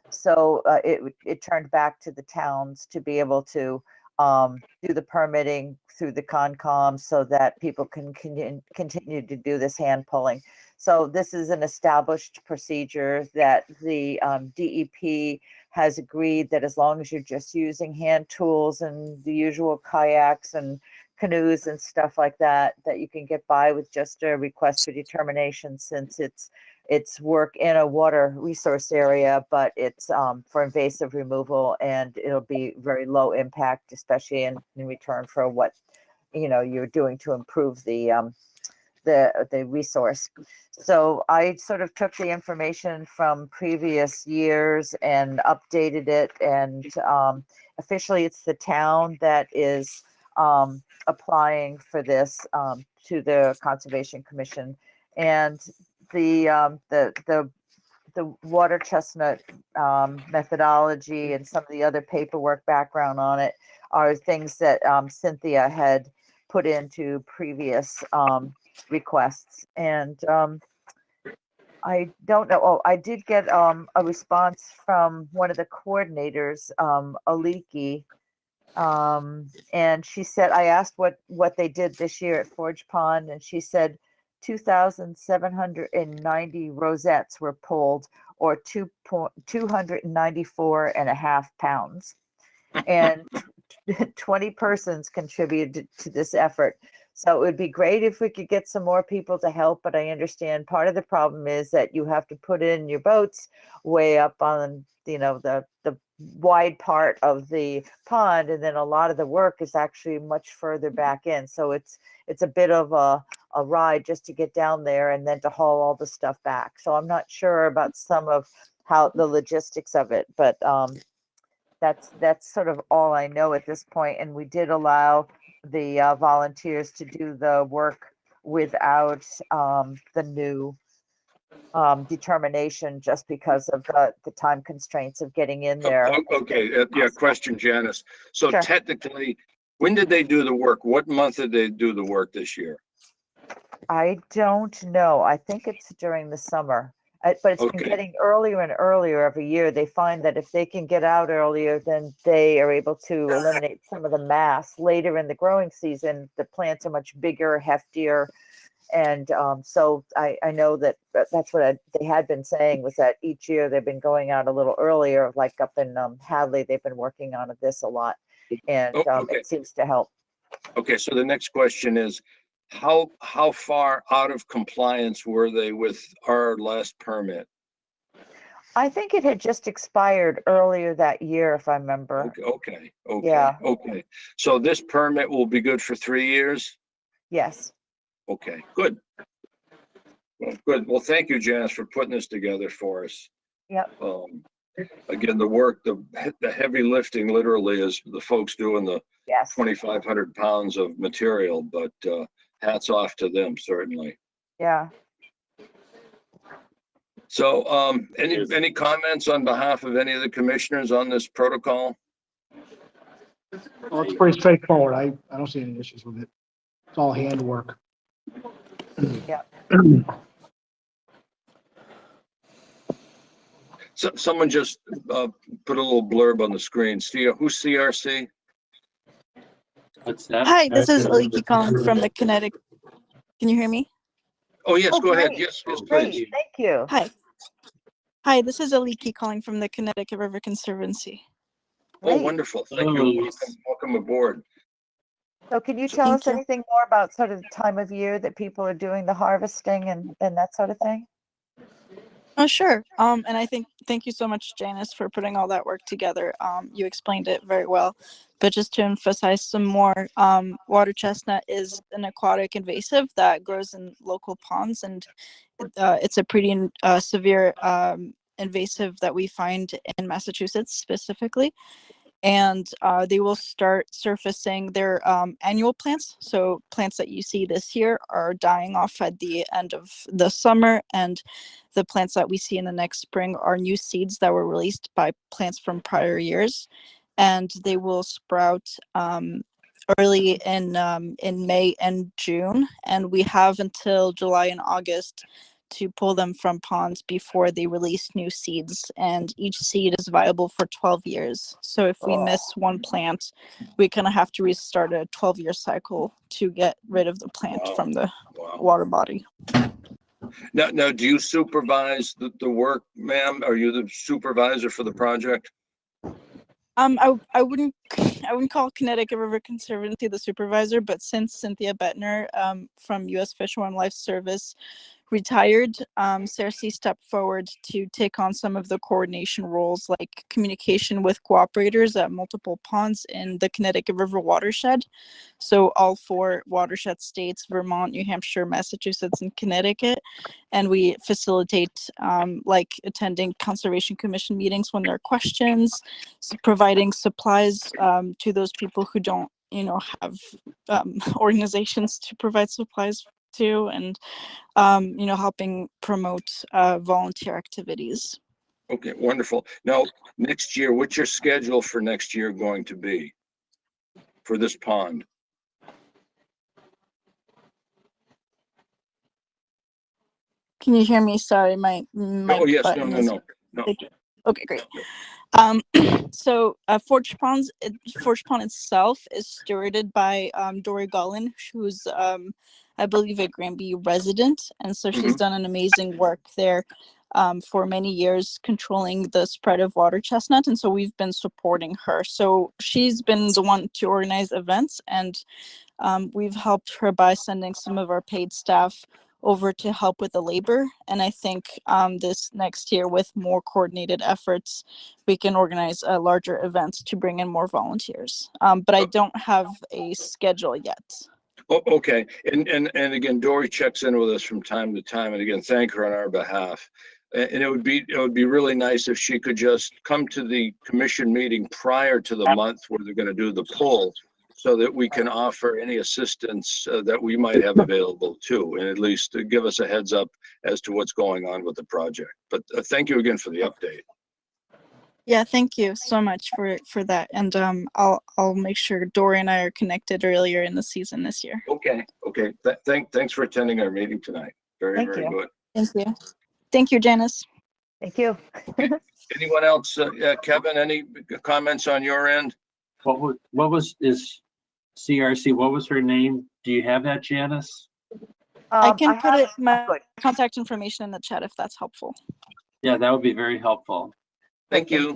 So it turned back to the towns to be able to do the permitting through the Concom so that people can continue to do this hand pulling. So this is an established procedure that the DEP has agreed that as long as you're just using hand tools and the usual kayaks and canoes and stuff like that, that you can get by with just a request for determination, since it's work in a water resource area, but it's for invasive removal, and it'll be very low impact, especially in return for what you're doing to improve the resource. So I sort of took the information from previous years and updated it, and officially it's the town that is applying for this to the Conservation Commission. And the water chestnut methodology and some of the other paperwork background on it are things that Cynthia had put into previous requests. And I don't know. Oh, I did get a response from one of the coordinators, Aliki, and she said, I asked what they did this year at Forge Pond, and she said 2,790 rosettes were pulled, or 294.5 pounds. And 20 persons contributed to this effort. So it would be great if we could get some more people to help, but I understand part of the problem is that you have to put in your boats way up on, the wide part of the pond, and then a lot of the work is actually much further back in. So it's a bit of a ride just to get down there and then to haul all the stuff back. So I'm not sure about some of how the logistics of it, but that's sort of all I know at this point. And we did allow the volunteers to do the work without the new determination, just because of the time constraints of getting in there. Okay, yeah, question, Janice. So Sure. technically, when did they do the work? What month did they do the work this year? I don't know. I think it's during the summer. But it's been Okay. getting earlier and earlier every year. They find that if they can get out earlier, then they are able to eliminate some of the mass. Later in the growing season, the plants are much bigger, heftier. And so I know that's what they had been saying, was that each year they've been going out a little earlier, like up in Hadley, they've been working on this a lot. And Okay. it seems to help. Okay, so the next question is, how far out of compliance were they with our last permit? I think it had just expired earlier that year, if I remember. Okay, Yeah. okay. So this permit will be good for 3 years? Yes. Okay, good. Well, good. Well, thank you, Janice, for putting this together for us. Yep. Again, the work, the heavy lifting literally is the folks doing the Yes. 2,500 pounds of material, but hats off to them, certainly. Yeah. So any comments on behalf of any of the commissioners on this protocol? Well, it's pretty straightforward. I don't see any issues with it. It's all handwork. Yeah. So someone just put a little blurb on the screen. Who's CRC? What's that? Hi, this is Aliki calling from the Kinetic. Can you hear me? Oh, yes, Oh, go ahead. great. Yes, Great. please. Thank you. Hi. Hi, this is Aliki calling from the Connecticut River Conservancy. Oh, Great. wonderful. Thank Oh, you. yes. Welcome aboard. So can you tell Thank us you. anything more about sort of the time of year that people are doing the harvesting and that sort of thing? Oh, sure. And I thank you so much, Janice, for putting all that work together. You explained it very well. But just to emphasize some more, water chestnut is an aquatic invasive that grows in local ponds, and it's a pretty severe invasive that we find in Massachusetts specifically. And they will start surfacing their annual plants. So plants that you see this year are dying off at the end of the summer, and the plants that we see in the next spring are new seeds that were released by plants from prior years, and they will sprout early in May and June, and we have until July and August to pull them from ponds before they release new seeds, and each seed is viable for 12 years. So if we miss one plant, we kind of have to restart a 12-year cycle to get rid of the plant from the water body. Now, do you supervise the work, ma'am? Are you the supervisor for the project? I wouldn't call Connecticut River Conservancy the supervisor, but since Cynthia Bettner from U.S. Fish and Wildlife Service retired, Cersei stepped forward to take on some of the coordination roles, like communication with cooperators at multiple ponds in the Connecticut River watershed. So all 4 watershed states, Vermont, New Hampshire, Massachusetts, and Connecticut. And we facilitate like attending Conservation Commission meetings when there are questions, providing supplies to those people who don't, have organizations to provide supplies to, and helping promote volunteer activities. Okay, wonderful. Now, next year, what's your schedule for next year going to be for this pond? Can you hear me? Sorry, my Oh, yes, button is. no. Okay, great. So Forge Pond itself is stewarded by Dory Gullin, who's I believe a Granby resident, and so she's done an amazing work there. for many years, controlling the spread of water chestnut, and so we've been supporting her. So she's been the one to organize events, and we've helped her by sending some of our paid staff over to help with the labor. And I think this next year, with more coordinated efforts, we can organize larger events to bring in more volunteers. But I don't have a schedule yet. Oh, okay. And again, Dory checks in with us from time to time. And again, thank her on our behalf. And it would be really nice if she could just come to the commission meeting prior to the month where they're going to do the poll, so that we can offer any assistance that we might have available too, and at least to give us a heads up as to what's going on with the project. But thank you again for the update. Yeah, thank you so much for that. And I'll make sure Dory and I are connected earlier in the season this year. Okay. Thanks for attending our meeting tonight. Very Thank you. good. Thank you. Thank you, Janice. Thank you. Anyone else? Kevin, any comments on your end? Is CRC, what was her name? Do you have that, Janice? I can put have- it my good. contact information in the chat if that's helpful. Yeah, that would be very helpful. Thank you.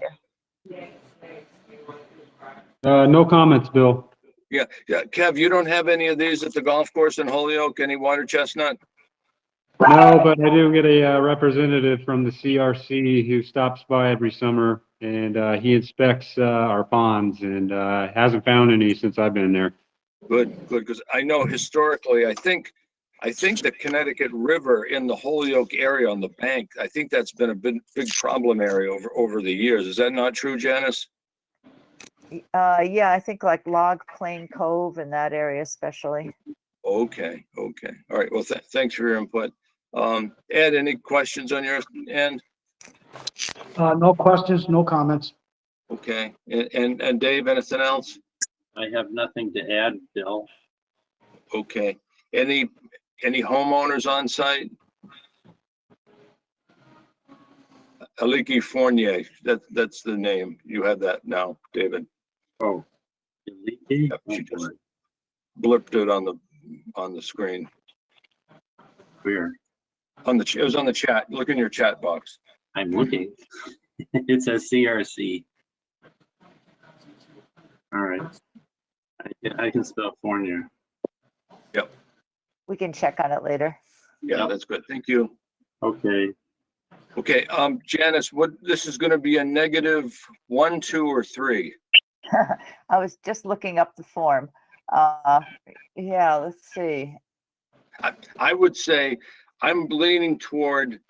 No comments, Bill. Yeah. Kev, you don't have any of these at the golf course in Holyoke? Any water chestnut? No, but I do get a representative from the CRC who stops by every summer, and he inspects our ponds, and hasn't found any since I've been there. Good, because I know historically, I think the Connecticut River in the Holyoke area on the bank, I think that's been a big problem area over the years. Is that not true, Janice? Yeah, I think like Log Plain Cove in that area especially. Okay. All right. Well, thanks for your input. Ed, any questions on your end? No questions, no comments. Okay. And Dave, anything else? I have nothing to add, Bill. Okay. Any homeowners on site? Aliki Fournier, that's the name. You have that now, David. Oh. Leaky? Yep, she Oh, just boy. blipped it on the screen. Weird. It was on the chat. Look in your chat box. I'm looking. It says CRC. All right. I can spell Fournier. We can check on it later. Yeah, that's good. Thank you. Okay. Okay, Janice, this is going to be a negative 1, 2, or 3? I was just looking up the form. Yeah, let's see. I would say I'm leaning toward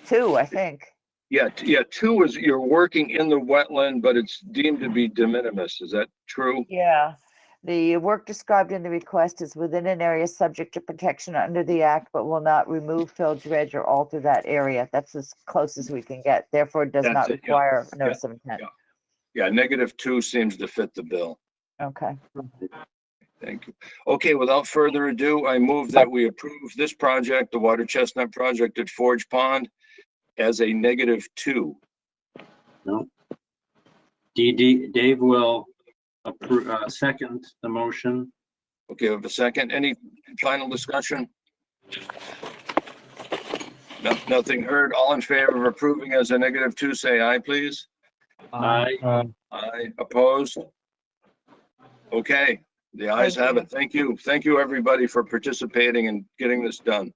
2, I think. Yeah, 2 is you're working in the wetland, but it's deemed to be de minimis. Is that true? Yeah. The work described in the request is within an area subject to protection under the act, but will not remove, fill, dredge, or alter that area. That's as close as we can get. Therefore, it does That's not it, yeah. require notice of intent. Yeah, negative 2 seems to fit the bill. Okay. Thank you. Okay, without further ado, I move that we approve this project, the Water Chestnut project at Forge Pond, as a negative 2. No. Dave will approve, second the motion. Okay, we have a second. Any final discussion? No, nothing heard. All in favor of approving as a negative 2, say aye, please. Aye. Aye. Opposed? Okay, the ayes Thank have you. it. Thank you. Thank you, everybody, for participating and getting this done.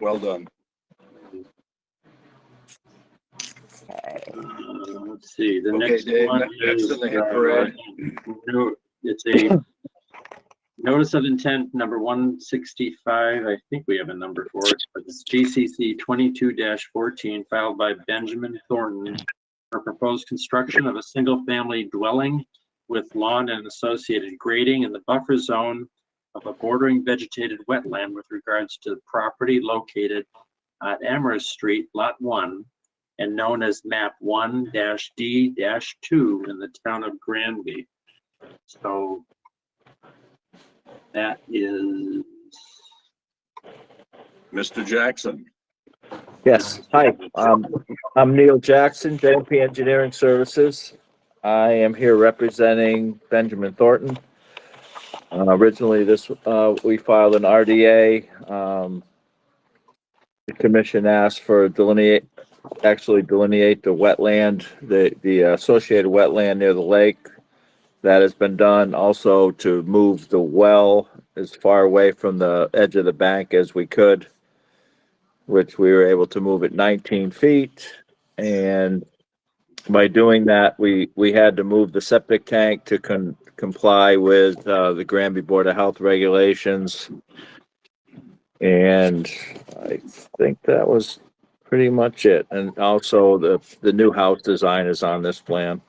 Well done. Okay. Let's see, the Okay, next Dave, one next is, in the hit parade. it's a notice of intent number 165. I think we have a number for it, but it's GCC 22-14 filed by Benjamin Thornton for proposed construction of a single-family dwelling with lawn and associated grading in the buffer zone of a bordering vegetated wetland with regards to the property located at Amherst Street, Lot 1, and known as map 1-D-2 in the town of Granby. So that is Mr. Jackson. Yes, hi, I'm Neil Jackson, JP Engineering Services. I am here representing Benjamin Thornton. Originally, we filed an RDA the commission asked for delineate the wetland, the associated wetland near the lake. That has been done. Also to move the well as far away from the edge of the bank as we could, which we were able to move it 19 feet. And by doing that, we had to move the septic tank to comply with the Granby Board of Health regulations. And I think that was pretty much it. And also the new house design is on this plan.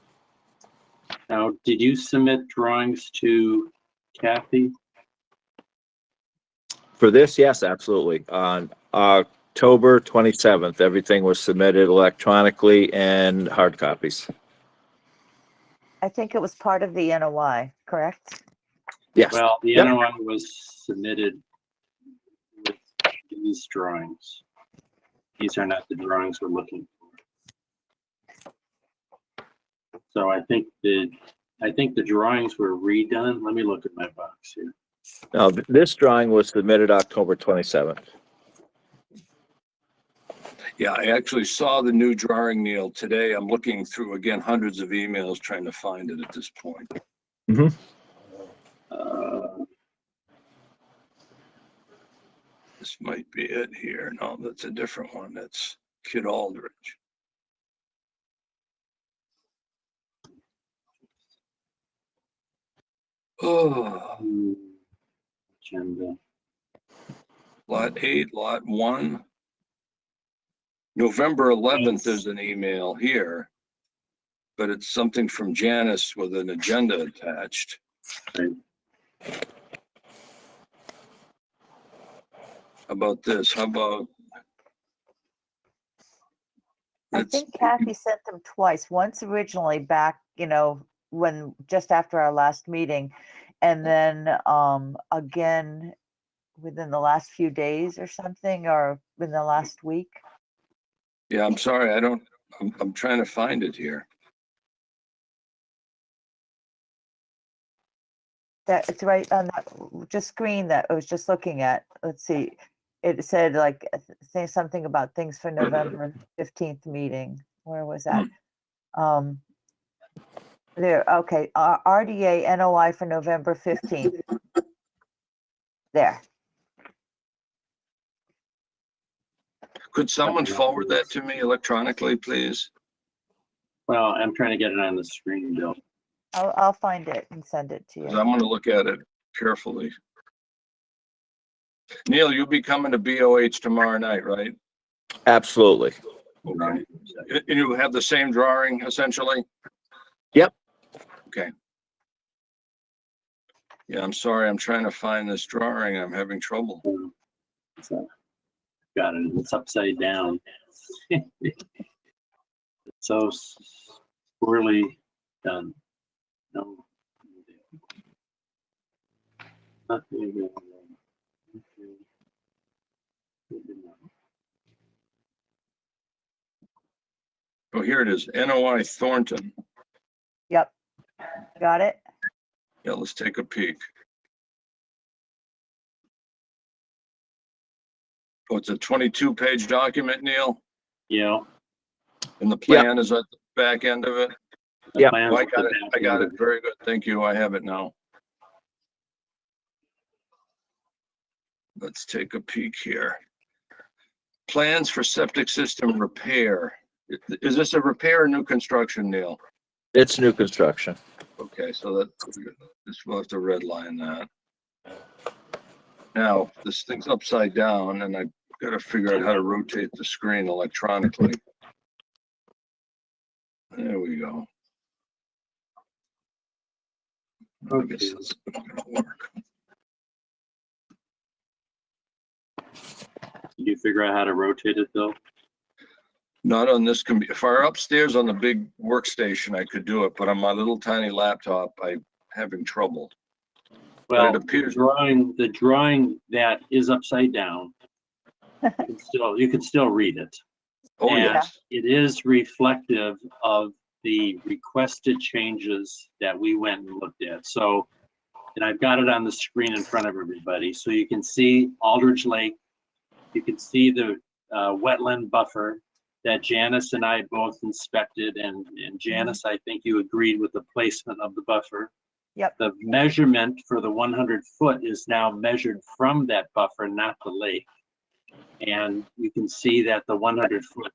Now, did you submit drawings to Kathy? For this, yes, absolutely. On October 27th, everything was submitted electronically and hard copies. I think it was part of the NOI, correct? Yes. Well, the Yep. NOI was submitted with these drawings. These are not the drawings we're looking for. So I think the drawings were redone. Let me look at my box here. No, this drawing was submitted October 27th. Yeah, I actually saw the new drawing, Neil, today. I'm looking through, again, hundreds of emails trying to find it at this point. Mhm. This might be it here. No, that's a different one. That's Kid Aldridge. Oh, Agenda. lot 8, lot 1. November 11th is an email here, but it's something from Janice with an agenda attached. Right. How about this? How about? I think Kathy sent them twice, once originally back, when, just after our last meeting, and then again within the last few days or something, or in the last week. Yeah, I'm sorry. I'm trying to find it here. That it's right on that just screen that I was just looking at. Let's see. It said like say something about things for November 15th meeting. Where was that? There, okay. RDA NOI for November 15th. There. Could someone forward that to me electronically, please? Well, I'm trying to get it on the screen, Bill. I'll find it and send it to 'Cause you. I'm gonna look at it carefully. Neil, you'll be coming to BOH tomorrow night, right? Absolutely. Okay. And you have the same drawing essentially? Yep. Okay. Yeah, I'm sorry. I'm trying to find this drawing. I'm having trouble. So, got it. It's upside down. It's so poorly done. No. Nothing. Oh, here it is. NOI Thornton. Yep. Got it? Yeah, let's take a peek. Oh, it's a 22-page document, Neil, Yeah. and the plan is at the back end of it. the Yeah. plans Oh, I at got the it. back I got end it. Very good. Thank you. I have it now. Let's take a peek here. Plans for septic system repair. Is this a repair or new construction, Neil? It's new construction. Okay, so that, this will have to redline that. Now, this thing's upside down and I've got to figure out how to rotate the screen electronically. There we go. I guess that's not gonna work. Did you figure out how to rotate it though? Not on this computer. If I were upstairs on the big workstation, I could do it, but on my little tiny laptop, I'm having trouble. Well, it appears- the drawing that is upside down, you can still read it. Oh, And yes. it is reflective of the requested changes that we went and looked at. So, and I've got it on the screen in front of everybody. So you can see Aldridge Lake. You can see the wetland buffer that Janice and I both inspected, and Janice, I think you agreed with the placement of the buffer. Yep. The measurement for the 100 foot is now measured from that buffer, not the lake. And you can see that the 100 foot,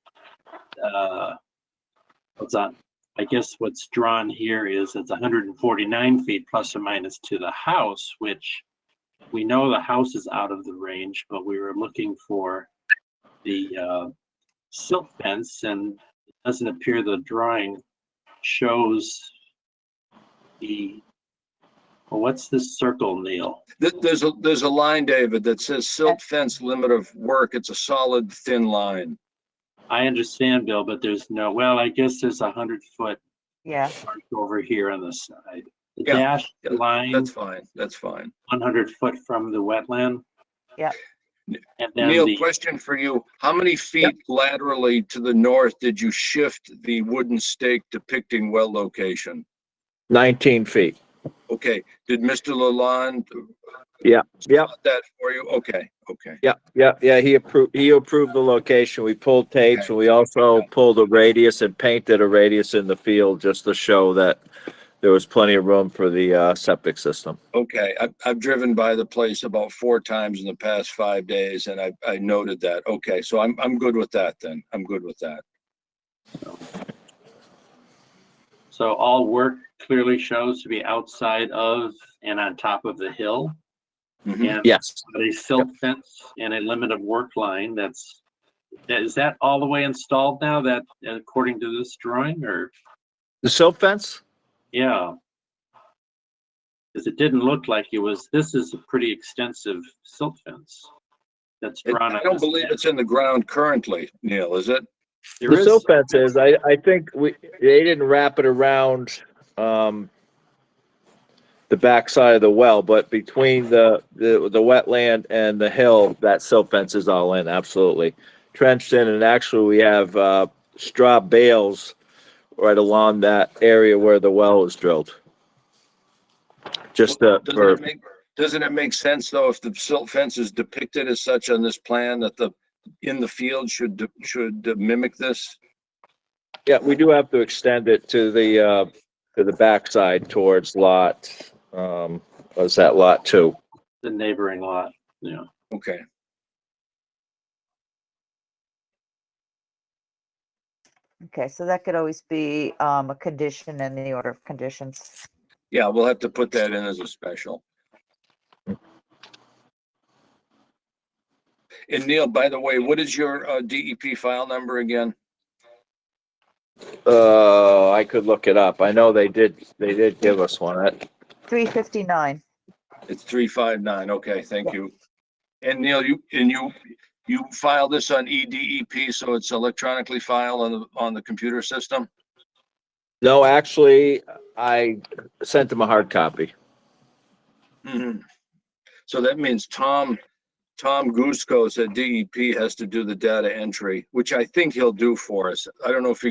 I guess what's drawn here is it's 149 feet plus or minus to the house, which we know the house is out of the range, but we were looking for the silt fence, and it doesn't appear the drawing shows the, well, what's this circle, Neil? There's a line, David, that says silt fence limit of work. It's a solid thin line. I understand, Bill, but there's no, well, I guess there's 100 foot Yeah, marked over here on the side. The Yeah, dashed yeah, line, That's fine. That's fine. 100 foot from the wetland. Yeah. And then Neil, the, question for you. How many feet laterally to the north did you shift the wooden stake depicting well location? 19 feet. Okay, did Mr. Lalonde? Yeah, yeah. spot that for you? Okay, okay. Yeah, he approved the location. We pulled tapes, and we also pulled a radius and painted a radius in the field just to show that there was plenty of room for the septic system. Okay, I've driven by the place about 4 times in the past 5 days, and I noted that. Okay, so I'm good with that then. I'm good with that. so all work clearly shows to be outside of and on top of the hill. Mhm. And Yes. a silt fence and a limit of work line, is that all the way installed now, that according to this drawing, or? The silt fence? Yeah. Because it didn't look like it was, this is a pretty extensive silt fence that's drawn. I don't believe it's in the ground currently, Neil, is it? The silt fence is, I think they didn't wrap it around, the backside of the well, but between the wetland and the hill, that silt fence is all in, absolutely. Trenched in, and actually we have, straw bales right along that area where the well is drilled. Just, Doesn't it make sense though, if the silt fence is depicted as such on this plan, that in the field should mimic this? yeah, we do have to extend it to the backside towards lot, what's that, lot 2? The neighboring lot, yeah. Okay. okay, so that could always be a condition in the order of conditions. Yeah, we'll have to put that in as a special. And Neil, by the way, what is your DEP file number again? I could look it up. I know they did give us one. 359. It's 359. Okay, thank you. And Neil, you file this on EDEP, so it's electronically filed on the computer system? No, actually, I sent them a hard copy. Mhm. So that means Tom Guskos at DEP has to do the data entry, which I think he'll do for us. I don't know if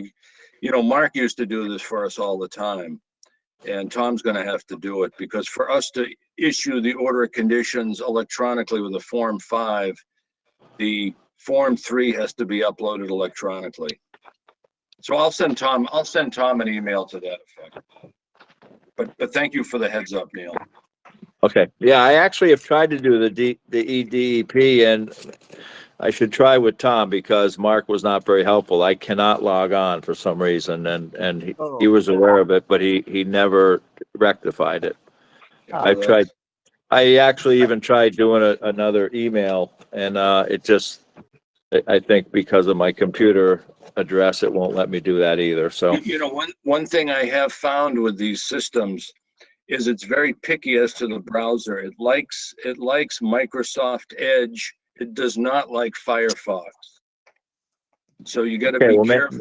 Mark used to do this for us all the time. And Tom's gonna have to do it, because for us to issue the order of conditions electronically with a Form 5, the Form 3 has to be uploaded electronically. So I'll send Tom an email to that effect. But thank you for the heads up, Neil. Okay. Yeah, I actually have tried to do the EDEP, and I should try with Tom because Mark was not very helpful. I cannot log on for some reason, and he was aware of it, but he never rectified it. I've tried. I actually even tried doing another email, and it just, I think because of my computer address, it won't let me do that either. So, One thing I have found with these systems is it's very picky as to the browser. It likes Microsoft Edge. It does not like Firefox. So you got to be careful.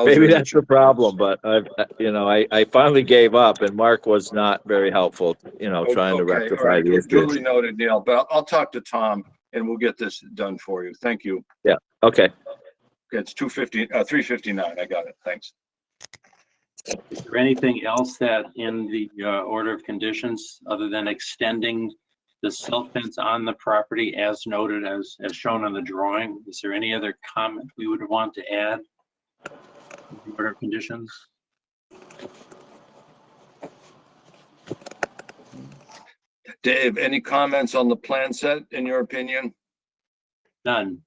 Maybe that's the problem, but I finally gave up, and Mark was not very helpful, trying to rectify the issue. Duly noted, Neil, but I'll talk to Tom and we'll get this done for you. Thank you. Yeah. Okay. It's 359. I got it. Thanks. Is there anything else that in the order of conditions, other than extending the silt fence on the property as noted, as shown on the drawing. Is there any other comment we would want to add? What are conditions? Dave, any comments on the plan set in your opinion? None.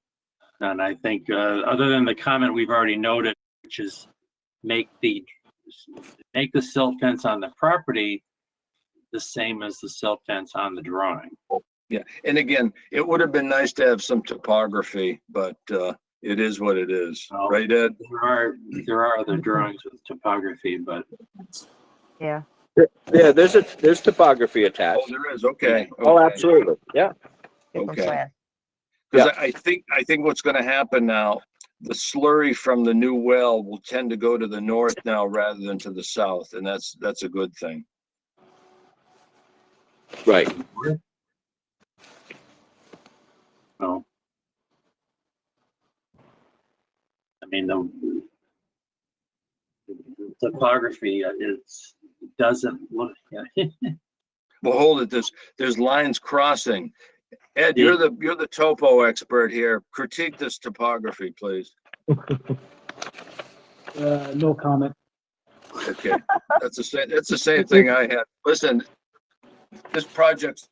None. I think, other than the comment we've already noted, which is make the silt fence on the property the same as the silt fence on the drawing. Yeah, and again, it would have been nice to have some topography, but it is what it is, Well, right, Ed? There are other drawings with topography, but Yeah. Yeah, there's topography Oh, attached. there is, okay. Oh, okay. absolutely. Yeah. Different Okay. plan. Because I think what's gonna happen now, the slurry from the new well will tend to go to the north now rather than to the south, and that's a good thing. Right. no. I mean, the topography, it doesn't look, Well, hold it, there's lines crossing. Ed, you're the topo expert here. Critique this topography, please. No comment. Okay, that's the same thing I had. Listen, this project's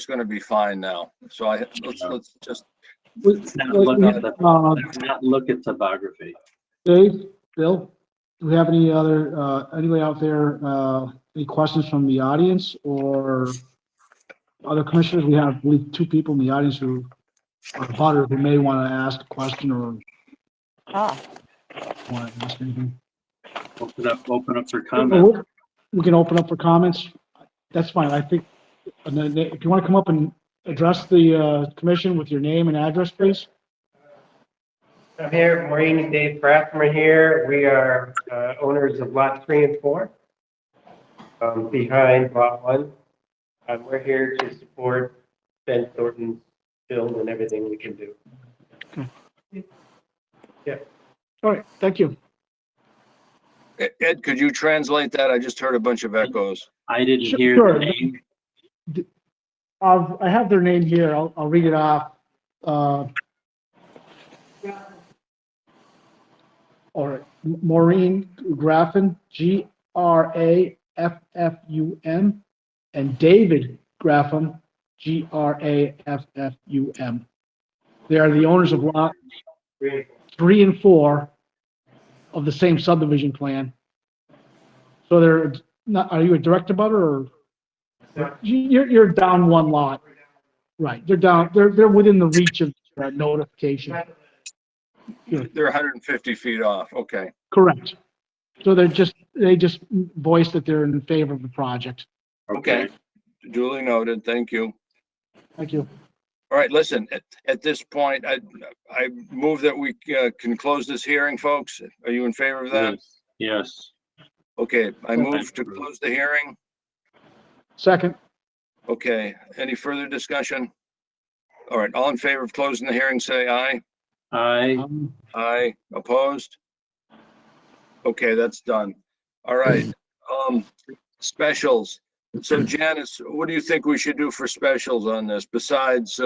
gonna be fine now. So let's just, let's not look at topography. Dave, Bill, do we have any other, anybody out there, any questions from the audience or other commissioners? We have, I believe, 2 people in the audience who are butter who may want to ask a question or Ah, want to ask anything. Open up for comment. We can open up for comments. That's fine. I think, and then if you want to come up and address the commission with your name and address, please. I'm here, Maureen and Dave Brathman here. We are owners of lot 3 and 4, behind lot 1. We're here to support Ben Thornton's build and everything we can do. All right, thank you. Ed, could you translate that? I just heard a bunch of echoes. I didn't Sure. hear the name. I have their name here. I'll read it off. All right, Maureen Graffin, Graffum, and David Graffum, Graffum. They are the owners of lot 3 and 4 of the same subdivision plan. So they're not, are you a direct abutter or you're down 1 lot? Right, they're within the reach of notification. They're 150 feet off. Okay. Correct. So they just voiced that they're in favor of the project. Okay. Duly noted. Thank you. Thank you. All right, listen, at this point, I move that we can close this hearing, folks. Are you in favor of that? Yes. Okay, I move to close the hearing. Second. Okay, any further discussion? All right, all in favor of closing the hearing, say aye. I Aye, opposed? Okay, that's done. All right, specials. So Janice, what do you think we should do for specials on this besides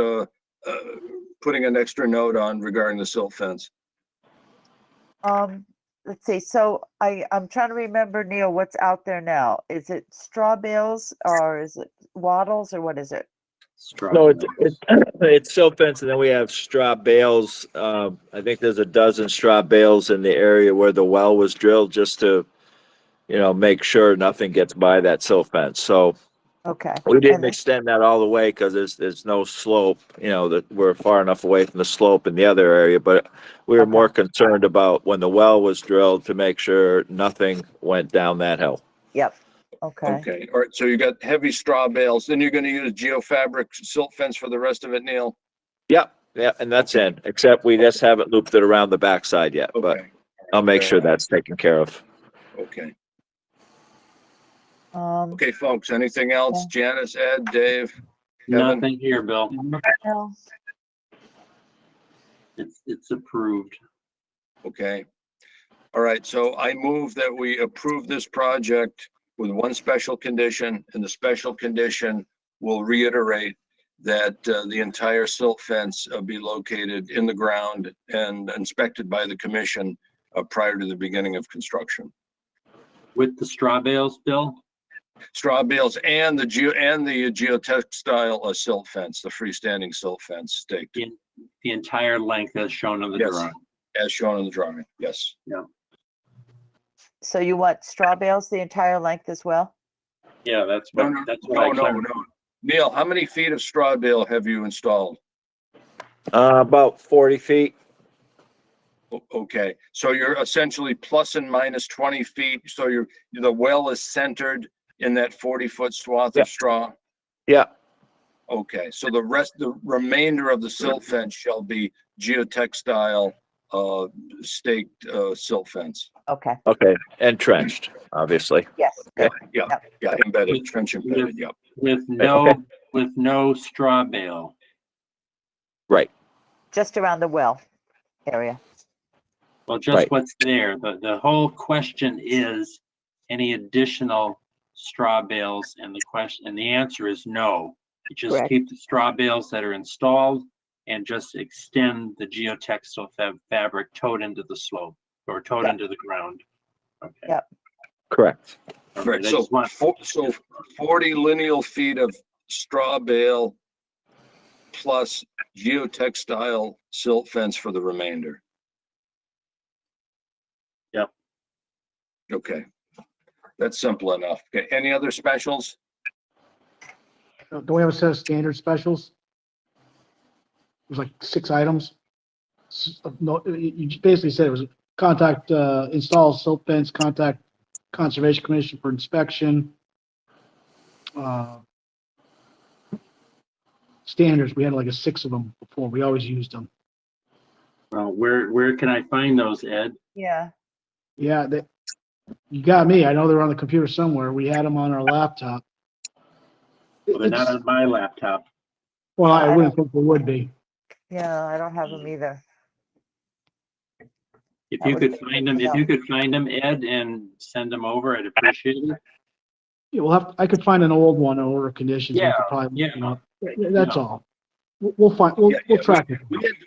putting an extra note on regarding the silt fence? let's see. So I'm trying to remember, Neil, what's out there now? Is it straw bales or is it wattles or what is it? No, it's silt fence, and then we have straw bales. I think there's a dozen straw bales in the area where the well was drilled, just to, make sure nothing gets by that silt fence. So Okay. we didn't And then- extend that all the way because there's no slope, that we're far enough away from the slope in the other area. But we were Okay. more concerned about when the well was drilled to make sure nothing went down that hill. Yep. Okay. Okay, all right, so you got heavy straw bales, then you're gonna use geofabric silt fence for the rest of it, Neil? Yep, yeah, and that's in, except we just haven't looped it around the backside yet, but Okay, I'll make sure that's taken care of. okay. Um, Okay, folks, anything else? Janice, Ed, Dave? nothing here, Bill. no. It's approved. Okay. All right, so I move that we approve this project with one special condition, and the special condition will reiterate that the entire silt fence be located in the ground and inspected by the commission prior to the beginning of construction. With the straw bales, Bill? Straw bales and the geotextile silt fence, the freestanding silt fence staked, The entire length as shown on the Yes. drawing. as shown in the drawing. Yes. So you want straw bales the entire length as well? Yeah, that's No, what, no, that's what I no, no, clarified. no. Neil, how many feet of straw bale have you installed? About 40 feet. Okay, so you're essentially plus and minus 20 feet. So the well is centered in that 40-foot swath Yep. of straw? Yeah, Okay, so the remainder of the silt fence shall be geotextile, staked, silt fence. Okay, okay, and trenched, obviously. yes, Okay. Yeah, embedded, trench embedded, yep. With Okay. no straw bale. Right, just around the well area. Well, just Right. what's there. The whole question is any additional straw bales, and the answer is no. You just Correct. keep the straw bales that are installed and just extend the geotextile fabric towed into the slope or towed Yep. into the ground. Okay. Yep. correct. Okay, Right, I so, just want- so 40 lineal feet of straw bale plus geotextile silt fence for the remainder. Yep. Okay, that's simple enough. Okay, any other specials? Don't we have a set of standard specials? There's like 6 items. No, you basically said it was contact, install silt fence, contact Conservation Commission for inspection. Standards, we had like 6 of them before. We always used them. where can I find those, Ed? Yeah, Yeah, you got me. I know they're on the computer somewhere. We had them on our laptop. Well, they're not It's- on my laptop. Well, I I wouldn't think they would be. yeah, I don't have them either. If That you would could be find good them, to if know. you could find them, Ed, and send them over, I'd appreciate it. Yeah, I could find an old one in order conditions. We Yeah, could probably, yeah. you know, that's Yeah. all. We'll find, we'll Yeah, track it.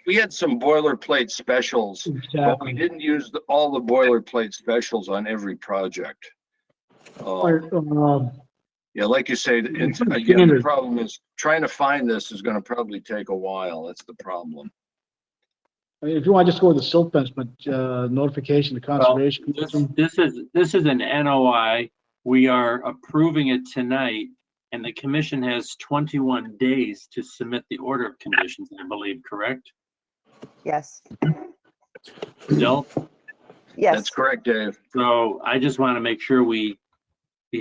We had some boilerplate specials, but we Exactly. didn't use all the boilerplate specials on every project. Yeah, like you say, it's, again, the Standard. problem is trying to find this is gonna probably take a while. That's the problem. I mean, if you want to just go with the silt fence, but notification to Conservation Commission. This is an NOI. We are approving it tonight, and the commission has 21 days to submit the order of conditions, I believe, correct? Yes, Bill? yes, That's correct, Dave. So I just want to make sure we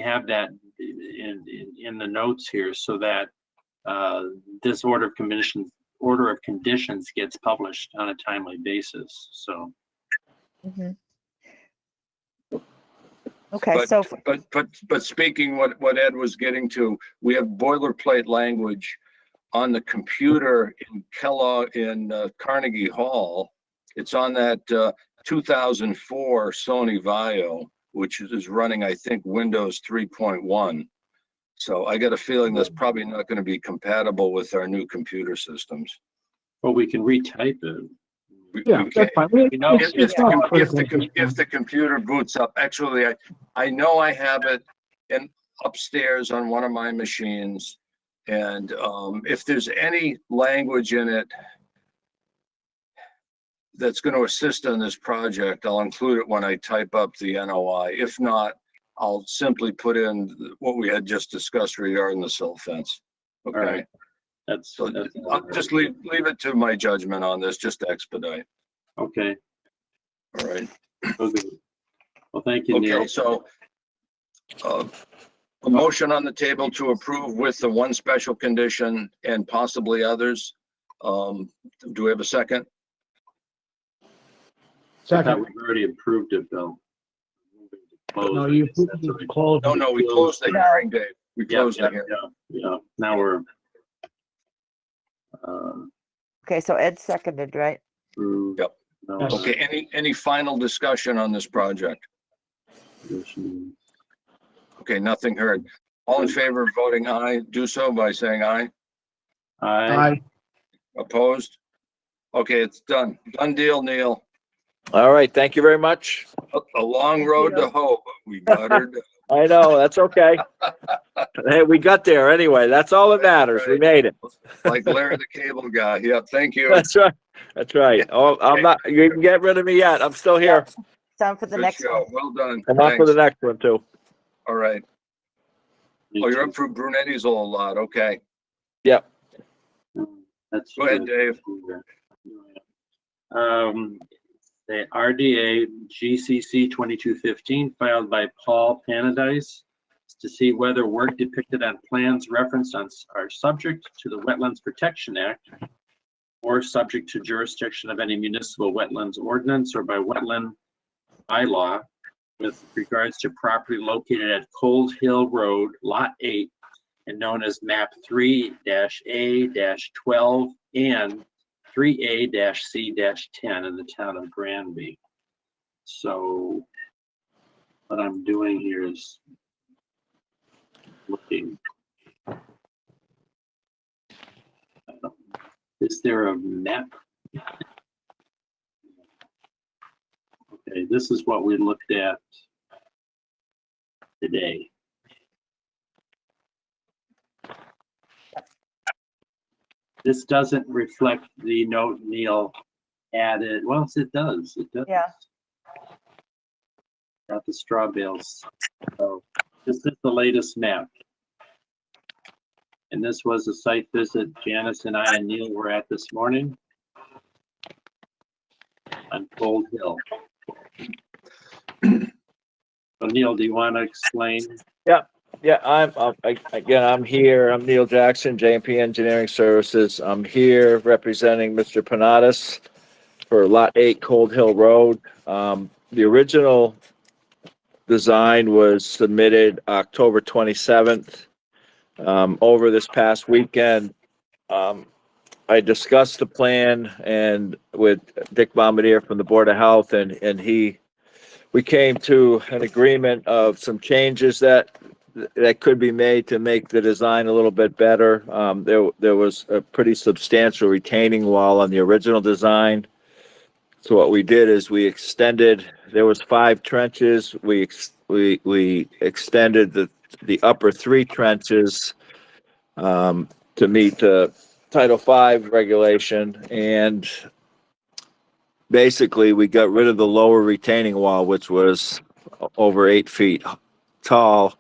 have that in the notes here so that this order of conditions gets published on a timely basis. So mhm. Okay, so, But speaking what Ed was getting to, we have boilerplate language on the computer in Carnegie Hall. It's on that 2004 Sony Vaio, which is running, I think, Windows 3.1. So I got a feeling that's probably not going to be compatible with our new computer systems. well, we can retype it. Yeah, that's fine. You know, It's not critical. If the computer boots up, actually, I know I have it upstairs on one of my machines. And if there's any language in it that's going to assist in this project, I'll include it when I type up the NOI. If not, I'll simply put in what we had just discussed regarding the silt fence. All Okay, right. That's I'll just leave it to my judgment on this, just to expedite. okay. All right. Okay. Well, thank you, Neil. Okay, so a motion on the table to approve with the one special condition and possibly others. Do we have a second? I thought Second. we've already approved it, Bill. No, you close. No, we closed the hearing, Dave. We Yeah, closed the hearing. yeah. Now we're okay, so Ed seconded, right? approved. Yep. No, Yes. Okay, any final discussion on this project? conditions. Okay, nothing heard. All in favor of voting aye, do so by saying aye. Aye. Opposed? Okay, it's done. Done deal, Neil. All right, thank you very much. A long road to hoe, but we got her done. I know, that's okay. Hey, we got there anyway. That's all that matters. We Right. made it. Like Larry the Cable Guy. Yep, thank you. That's right. That's right. Oh, I'm not, you can get rid of me yet. I'm still here. Time for the Good next show. one. Well done. I'm up for the Thanks. next one too. All right. Oh, you're up for Brunetti's old lot. Okay. Yep. That's Go ahead, Dave. The RDA GCC 2215 filed by Paul Panadice to see whether work depicted on plans referenced are subject to the Wetlands Protection Act or subject to jurisdiction of any municipal wetlands ordinance or by wetland bylaw with regards to property located at Cold Hill Road, Lot 8, and known as map 3-A-12 and 3A-C-10 in the town of Granby. So what I'm doing here is looking. Is there a map? Okay, this is what we looked at today. This doesn't reflect the note Neil added. Well, it does. It does. Yeah. Got the straw bales. So this is the latest map. And this was a site visit Janice and I and Neil were at this morning on Cold Hill. So Neil, do you want to explain? Yeah, I'm here. I'm Neil Jackson, JMP Engineering Services. I'm here representing Mr. Panadis for Lot 8 Cold Hill Road. The original design was submitted October 27th. Over this past weekend, I discussed the plan and with Dick Bombardier from the Board of Health, and we came to an agreement of some changes that could be made to make the design a little bit better. There was a pretty substantial retaining wall on the original design. So what we did is we extended, there was 5 trenches. We extended the upper 3 trenches to meet the Title V regulation. And basically we got rid of the lower retaining wall, which was over 8 feet tall.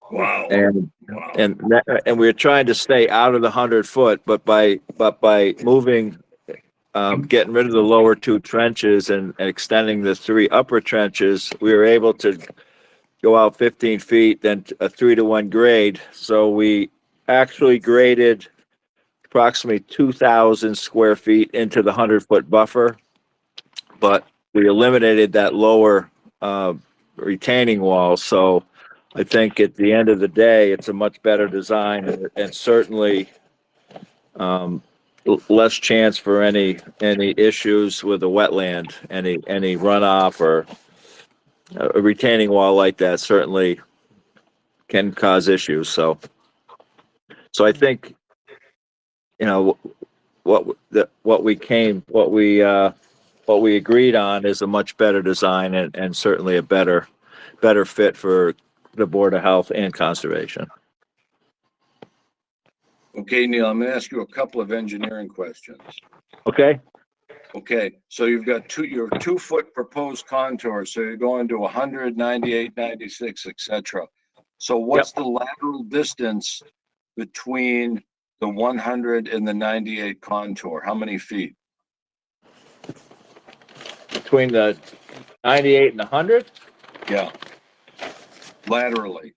Wow. And Wow. and we're trying to stay out of the 100-foot, but by moving, getting rid of the lower 2 trenches and extending the 3 upper trenches, we were able to go out 15 feet, then a 3-to-1 grade. So we actually graded approximately 2,000 square feet into the 100-foot buffer, but we eliminated that lower retaining wall. So I think at the end of the day, it's a much better design and certainly less chance for any issues with the wetland, any runoff or a retaining wall like that certainly can cause issues. So I think, what we agreed on is a much better design and certainly a better fit for the Board of Health and Conservation. Okay, Neil, I'm gonna ask you a couple of engineering questions. Okay? Okay, so you've got your 2-foot proposed contour, so you're going to 100, 98, 96, etc. So what's the lateral distance between the 100 and the 98 contour? How many feet? Between the 98 and the 100? Yeah. Laterally.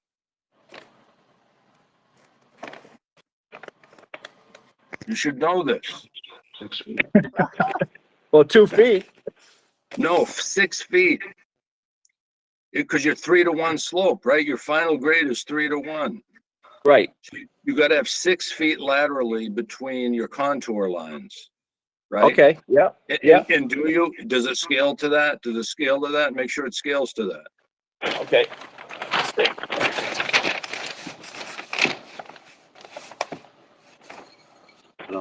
You should know this. Well, 2 feet. No, 6 feet. Because you're 3-to-1 slope, right? Your final grade is 3-to-1. Right. You got to have 6 feet laterally between your contour lines, right? Okay. Yeah. And does it scale to that? Does it scale to that? Make sure it scales to that. Okay.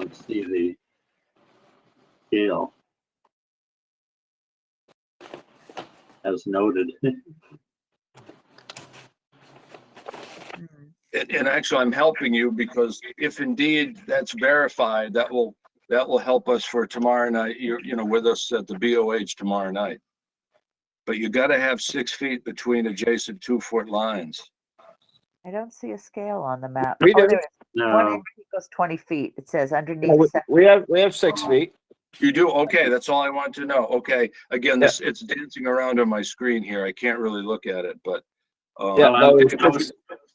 Let's see the scale. As noted. And actually, I'm helping you because if indeed that's verified, that will help us for tomorrow night. You're, with us at the BOH tomorrow night. But you got to have 6 feet between adjacent 2-foot lines. I don't see a scale on the map. We Oh, do. there it is. 1 No, inch equals 20 feet. It says underneath. We have 6 feet. You do? Okay, that's all I want to know. Okay, again, Yeah. it's dancing around on my screen here. I can't really look at it, but. Yeah, well, no,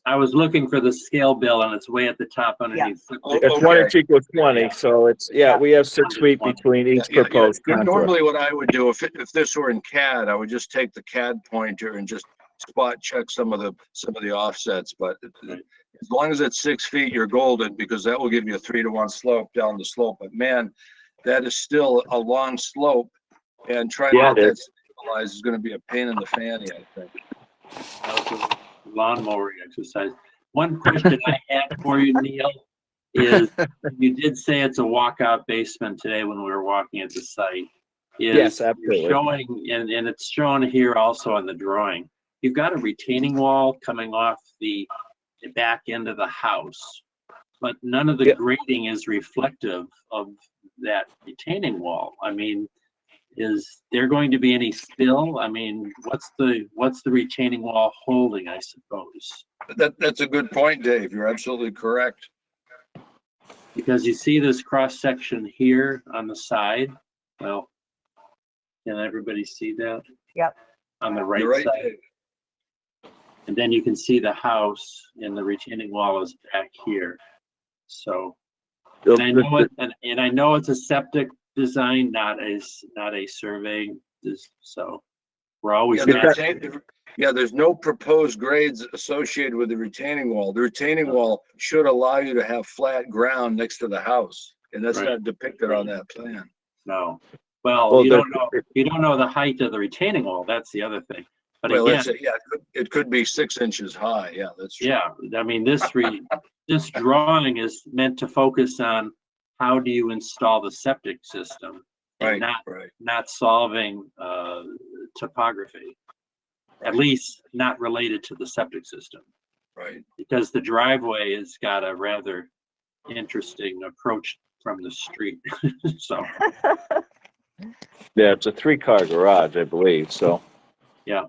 I was looking for the scale bill and it's way at the top underneath. it's 1 inch equals 20, so it's, we have 6 feet between each proposed contour. Normally what I would do, if this were in CAD, I would just take the CAD pointer and just spot check some of the offsets, but as long as it's 6 feet, you're golden, because that will give you a 3-to-1 slope down the slope. But man, that is still a long slope, and trying to get that stabilized is going to be a pain in the fanny, I think. Lawnmower exercise. One question I had for you, Neil, is you did say it's a walkout basement today when we were walking at the site. Yes, absolutely. Showing, and it's shown here also on the drawing. You've got a retaining wall coming off the back end of the house, but none of the grading is reflective of that retaining wall. I mean, is there going to be any spill? I mean, what's the retaining wall holding, I suppose? That's a good point, Dave. You're absolutely correct. Because you see this cross section here on the side. Well, can everybody see that? Yep. On the right You're right, side. Dave. And then you can see the house and the retaining wall is back here. So, and I know it, and I know it's a septic design, not a survey. So we're always there's no proposed grades associated with the retaining wall. The retaining wall should allow you to have flat ground next to the house, and that's not depicted on that plan. No. Well, you don't know the height of the retaining wall. That's the other thing. But again, it could be 6 inches high. Yeah, that's true. Yeah, I mean, this drawing is meant to focus on how do you install the septic system, and not solving topography, at least not related to the septic system. Right. Because the driveway has got a rather interesting approach from the street. So. Yeah, it's a 3-car garage, I believe. So. Yeah.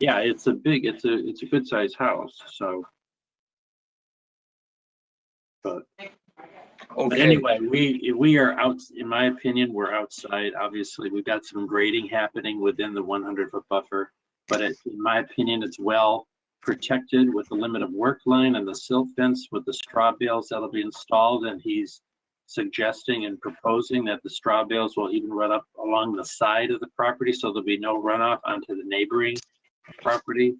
It's a good sized house. So. But anyway, we are out. In my opinion, we're outside. Obviously, we've got some grading happening within the 100-foot buffer, but in my opinion, it's well protected with the limit of work line and the silt fence with the straw bales that'll be installed. And he's suggesting and proposing that the straw bales will even run up along the side of the property, so there'll be no runoff onto the neighboring property.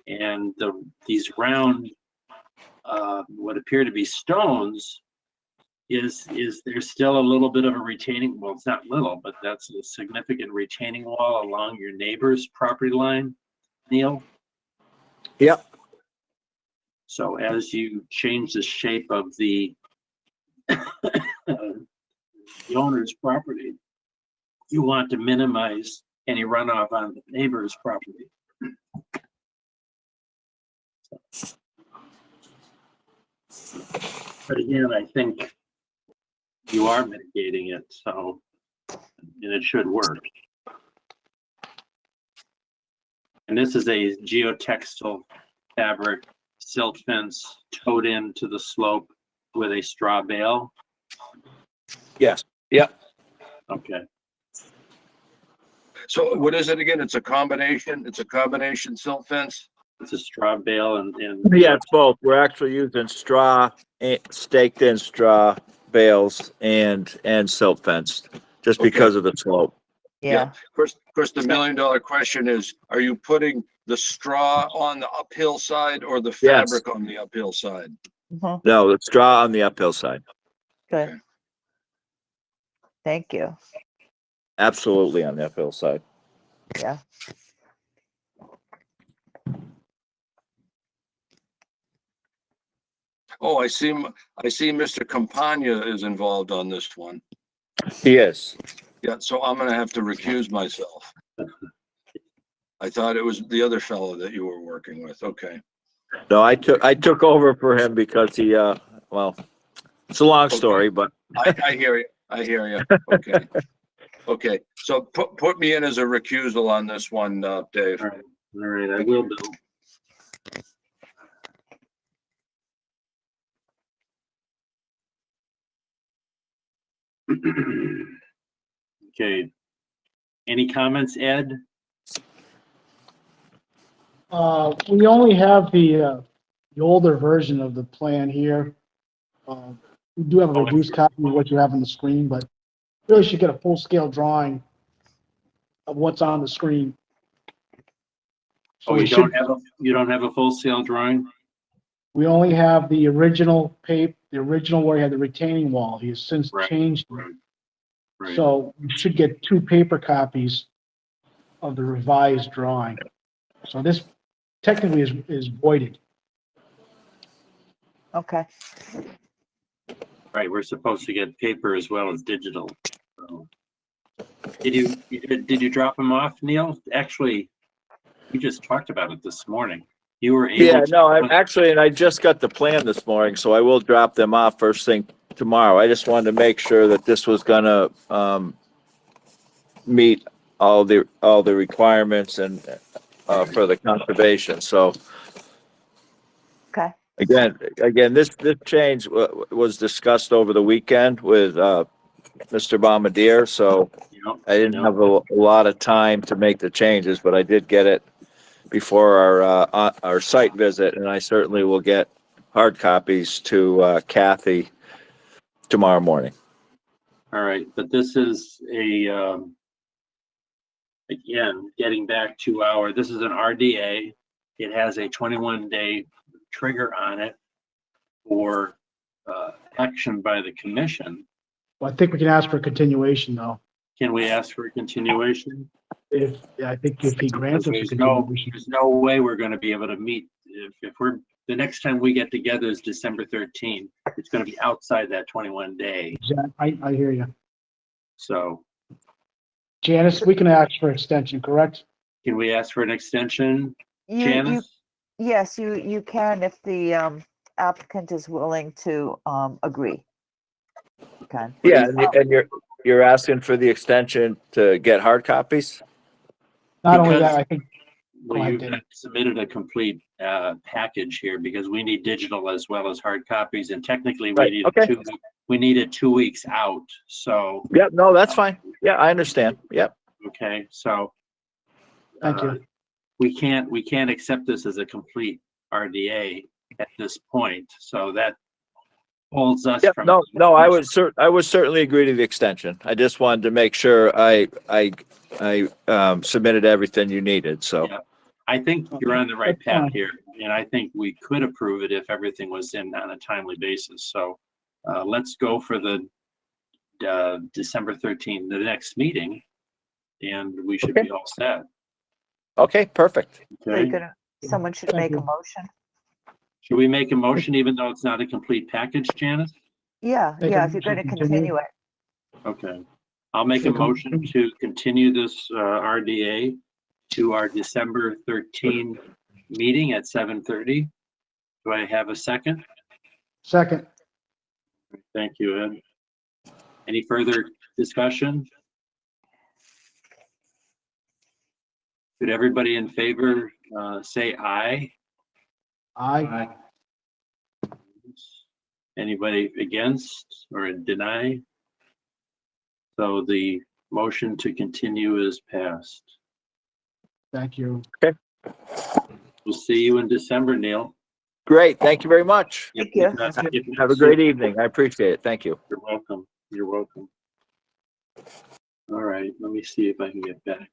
And these round, what appear to be stones, is there's still a little bit of a retaining, well, it's not little, but that's a significant retaining wall along your neighbor's property line, Neil? Yep. So as you change the shape of the owner's property, you want to minimize any runoff on the neighbor's property. But again, I think you are mitigating it, so, and it should work. And this is a geotextile fabric silt fence towed into the slope with a straw bale. Yes. Yep. Okay. So what is it again? It's a combination silt fence? It's a straw bale and Yeah, it's both. We're actually using straw, staked in straw bales and silt fence, just because of the slope. Yeah. Of course, the $1 million question is, are you putting the straw on the uphill side or the fabric on the uphill side? Mm-hmm. No, the straw on the uphill side. Good. Okay. Thank you. Absolutely on the uphill side. Yeah. Oh, I see Mr. Campagna is involved on this one. Yes. Yeah, so I'm gonna have to recuse myself. I thought it was the other fellow that you were working with. Okay. No, I took over for him because he, well, it's a long story, but I hear you. I hear you. Okay. Okay. So put me in as a recusal on this one, Dave. All right, I will, Bill. Okay. Any comments, Ed? We only have the older version of the plan here. We do have a reduced copy of what you have on the screen, but really should get a full-scale drawing of what's on the screen. So Oh, we should, you don't have a full scale drawing? we only have the original the original where he had the retaining wall. He has since Right, changed it. Right. So you should get 2 paper copies of the revised drawing. So this technically is voided. Okay. Right, we're supposed to get paper as well as digital. So. Did you drop them off, Neil? Actually, we just talked about it this morning. You were able yeah, to. no, I'm actually, and I just got the plan this morning, so I will drop them off first thing tomorrow. I just wanted to make sure that this was gonna, meet all the requirements and, for the conservation. So Okay. again, this change was discussed over the weekend with, Mr. Bombardier, so I didn't have a lot of time to make the changes, but I did get it before our site visit, and I certainly will get hard copies to Kathy tomorrow morning. All right, but this is again, getting back to this is an RDA. It has a 21-day trigger on it for action by the commission. Well, I think we can ask for a continuation though. Can we ask for a continuation? I think if he grants us a There's continuation. no way we're going to be able to meet if we're the next time we get together is December 13th. It's going to be outside that 21 day. I hear you. So Janice, we can ask for extension, correct? can we ask for an extension, Janice? Yes, you can if the applicant is willing to agree. Okay. Yeah, and you're asking for the extension to get hard copies? Not only Because- that, I think, Well, ahead, you've Dave. submitted a complete package here because we need digital as well as hard copies, and technically Right, okay. we need it 2 weeks out. So Yep, no, that's fine. Yeah, I understand. Yep. okay, so thank you. we can't accept this as a complete RDA at this point. So that holds us Yep, from. no, I would certainly agree to the extension. I just wanted to make sure I submitted everything you needed, so. Yeah. I think you're on the right That's path fine. here, and I think we could approve it if everything was in on a timely basis. So let's go for the December 13th, the next meeting, and we should be all set. Okay, perfect. So you're Okay. someone should Thank make a you. motion. Should we make a motion even though it's not a complete package, Janice? Yeah, Make a yeah, if you're motion going to to continue continue. it. Okay. I'll make a Make a motion motion. to continue this RDA to our December 13 meeting at 7:30. Do I have a second? Second, Thank you, Ed. Any further discussion? Could everybody in favor say aye? aye. Anybody against or deny? So the motion to continue is passed. Thank you. We'll see you in December, Neil. Great, thank you very much. Thank you. If not Have a great evening. I appreciate it. Thank you. You're welcome. You're welcome. All right, let me see if I can get back.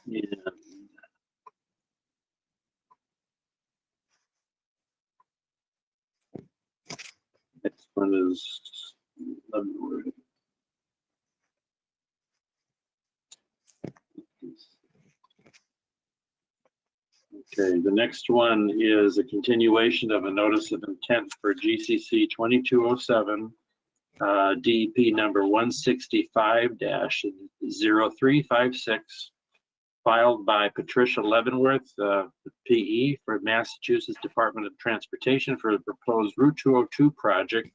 Yeah. Next one is. Okay, the next one is a continuation of a notice of intent for GCC 2207, DEP number 165-0356, filed by Patricia Leavenworth, PE, for Massachusetts Department of Transportation for the proposed Route 202 project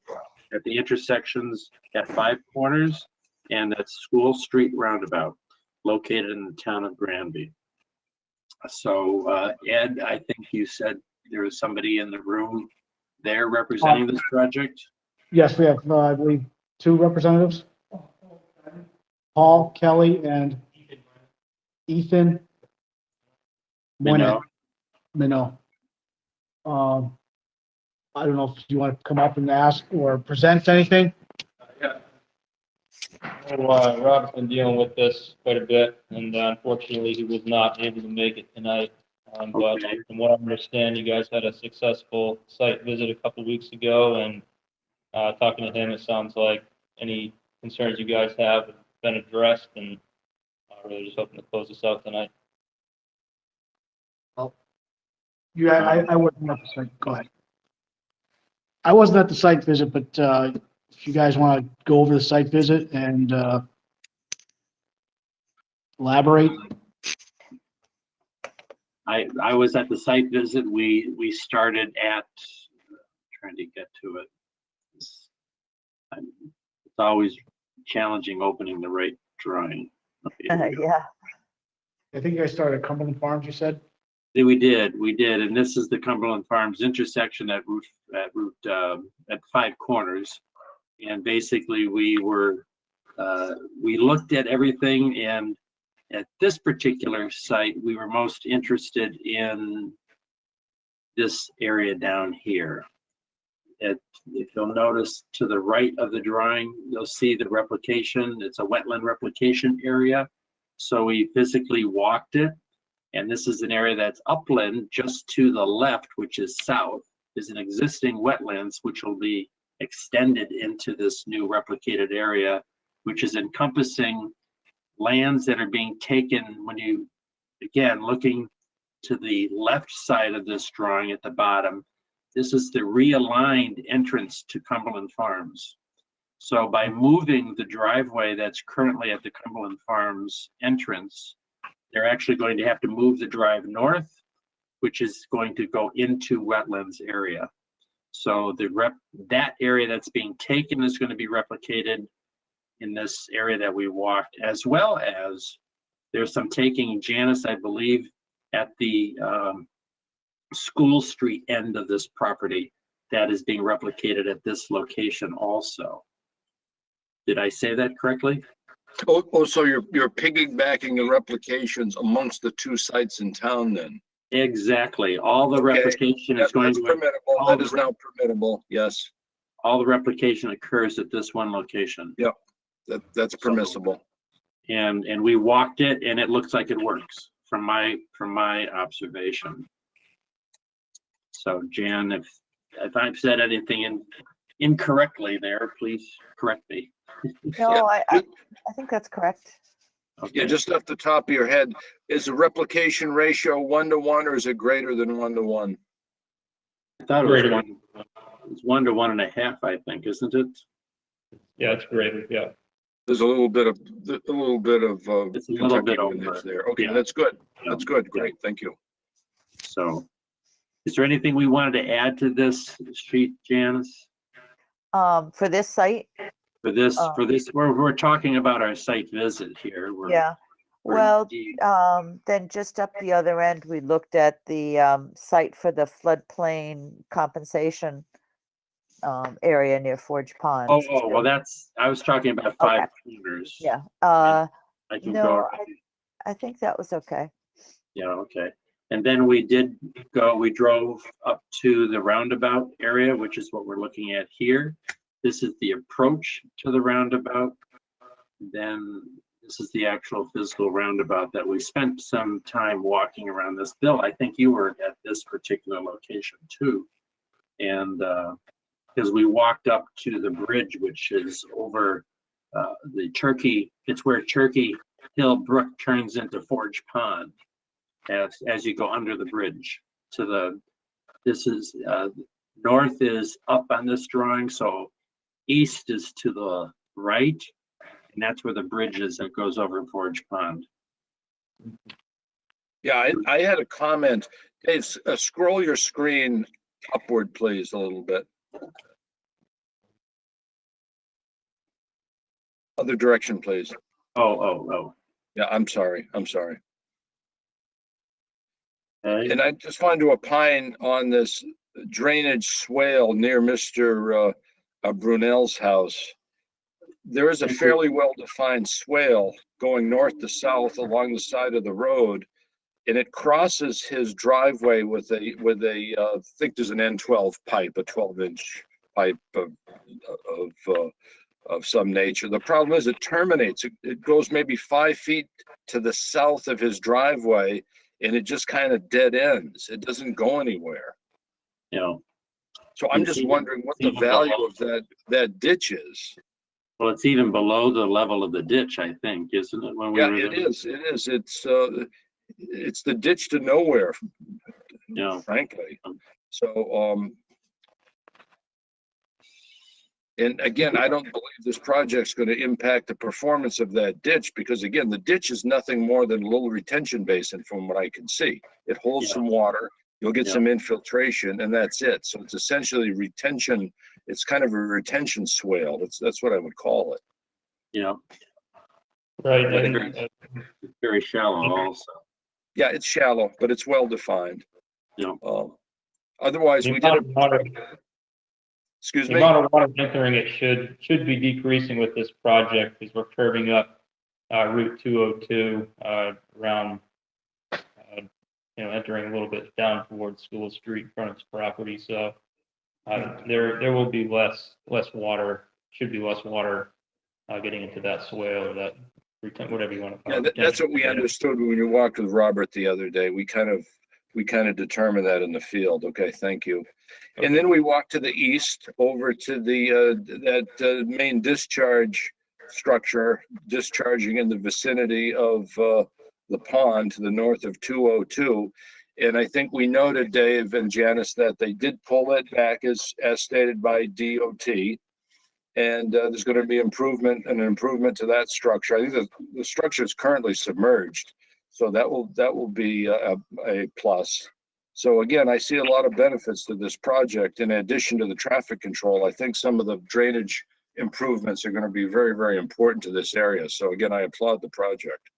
at the intersections at 5 Corners and at School Street Roundabout, located in the town of Granby. So, Ed, I think you said there was somebody in the room there representing this project? Yes, we have, I believe, 2 representatives. Paul, Kelly, and Ethan Minot. Minot. I don't know if you want to come up and ask or present anything. Well, Rob's been dealing with this quite a bit, and unfortunately, he was not able to make it tonight. But Okay. from what I understand, you guys had a successful site visit a couple weeks ago, and talking to him, it sounds like any concerns you guys have been addressed, and really just hoping to close this out tonight. Yeah, I wasn't at the site. Go ahead. I wasn't at the site visit, but if you guys want to go over the site visit and elaborate. I was at the site visit. We started at, trying to get to it. It's always challenging opening the right drawing. Okay, here we go. Yeah, I think you guys started at Cumberland Farms, you said? Yeah, we did, and this is the Cumberland Farms intersection at 5 Corners. And basically we looked at everything, and at this particular site, we were most interested in this area down here. If you'll notice to the right of the drawing, you'll see the replication. It's a wetland replication area. So we physically walked it. And this is an area that's upland. Just to the left, which is south, is an existing wetlands, which will be extended into this new replicated area, which is encompassing lands that are being taken. When you, again, looking to the left side of this drawing at the bottom, this is the realigned entrance to Cumberland Farms. So by moving the driveway that's currently at the Cumberland Farms entrance, they're actually going to have to move the drive north, which is going to go into wetlands area. So that area that's being taken is going to be replicated in this area that we walked, as well as there's some taking, Janice, I believe, at the School Street end of this property that is being replicated at this location also. Did I say that correctly? Oh, so you're piggybacking the replications amongst the 2 sites in town then? Exactly. All the replication is going That's to, permittable. That is now permittable. Yes, all the replication occurs at this one location. that's permissible. And we walked it, and it looks like it works from my observation. So Jan, if I've said anything incorrectly there, please correct me. no, I think that's correct. Okay. Yeah, just off the top of your head, is the replication ratio 1-to-1 or is it greater than 1-to-1? I thought it was Greater. it's 1 to 1.5, I think, isn't it? Yeah, it's greater, yeah. There's a little bit of It's a little bit Kentucky over. goodness there. Okay, Yeah. that's good. Yeah. That's good. Great. Thank you. So, is there anything we wanted to add to this sheet, Janice? For this site, For this, we're talking about our site visit here. yeah. Well, then just up the other end, we looked at the site for the floodplain compensation area near Forge Pond. Oh, well, I was talking about 5 Corners. Yeah. I can No, go. I think that was okay. Yeah, okay. And then we drove up to the roundabout area, which is what we're looking at here. This is the approach to the roundabout. Then this is the actual physical roundabout that we spent some time walking around this. Bill, I think you were at this particular location too. And because we walked up to the bridge, which is over it's where Turkey Hill Brook turns into Forge Pond. as you go under the bridge to the, this is, north is up on this drawing, so east is to the right, and that's where the bridge is that goes over Forge Pond. Yeah, I had a comment. Dave, scroll your screen upward, please, a little bit. Other direction, please. Oh. Yeah, I'm sorry. Okay. And I just wanted to opine on this drainage swale near Mr. Brunel's house. There is a fairly well-defined swale going north to south along the side of the road, and it crosses his driveway with a I think there's an N12 pipe, a 12-inch pipe of some nature. The problem is it terminates. It goes maybe 5 feet to the south of his driveway, and it just kind of dead ends. It doesn't go anywhere. You know, So I'm It's just even- wondering what it's the even value below. of that ditch is. well, it's even below the level of the ditch, I think, isn't it? When we Yeah, were it there? is. It's the ditch to nowhere, You know, frankly. So, and again, I don't believe this project's going to impact the performance of that ditch because again, the ditch is nothing more than a little retention basin from what I can see. It holds Yeah. some water, you'll get Yeah. some infiltration and that's it. So it's essentially retention. It's kind of a retention swale. That's what I would call it. you know, Right, But and, it's very shallow also. Yeah, it's shallow, but it's well defined. Yeah. Otherwise, the we did, amount of water, excuse the me? amount of water entering it should be decreasing with this project because we're curving up Route 202 around, entering a little bit down towards School Street in front of its property. So there will be less water, should be less water getting into that swale or that whatever you want to call Yeah, it. that's what we retention. understood when we walked with Robert the other day. We kind of determined that in the field. Okay, thank you. And then we walked to the east over to that main discharge structure, discharging in the vicinity of the pond to the north of 202. And I think we noted, Dave and Janice, that they did pull it back as stated by DOT. And there's going to be an improvement to that structure. I think the structure is currently submerged, so that will be a plus. So again, I see a lot of benefits to this project. In addition to the traffic control, I think some of the drainage improvements are going to be very, very important to this area. So again, I applaud the project.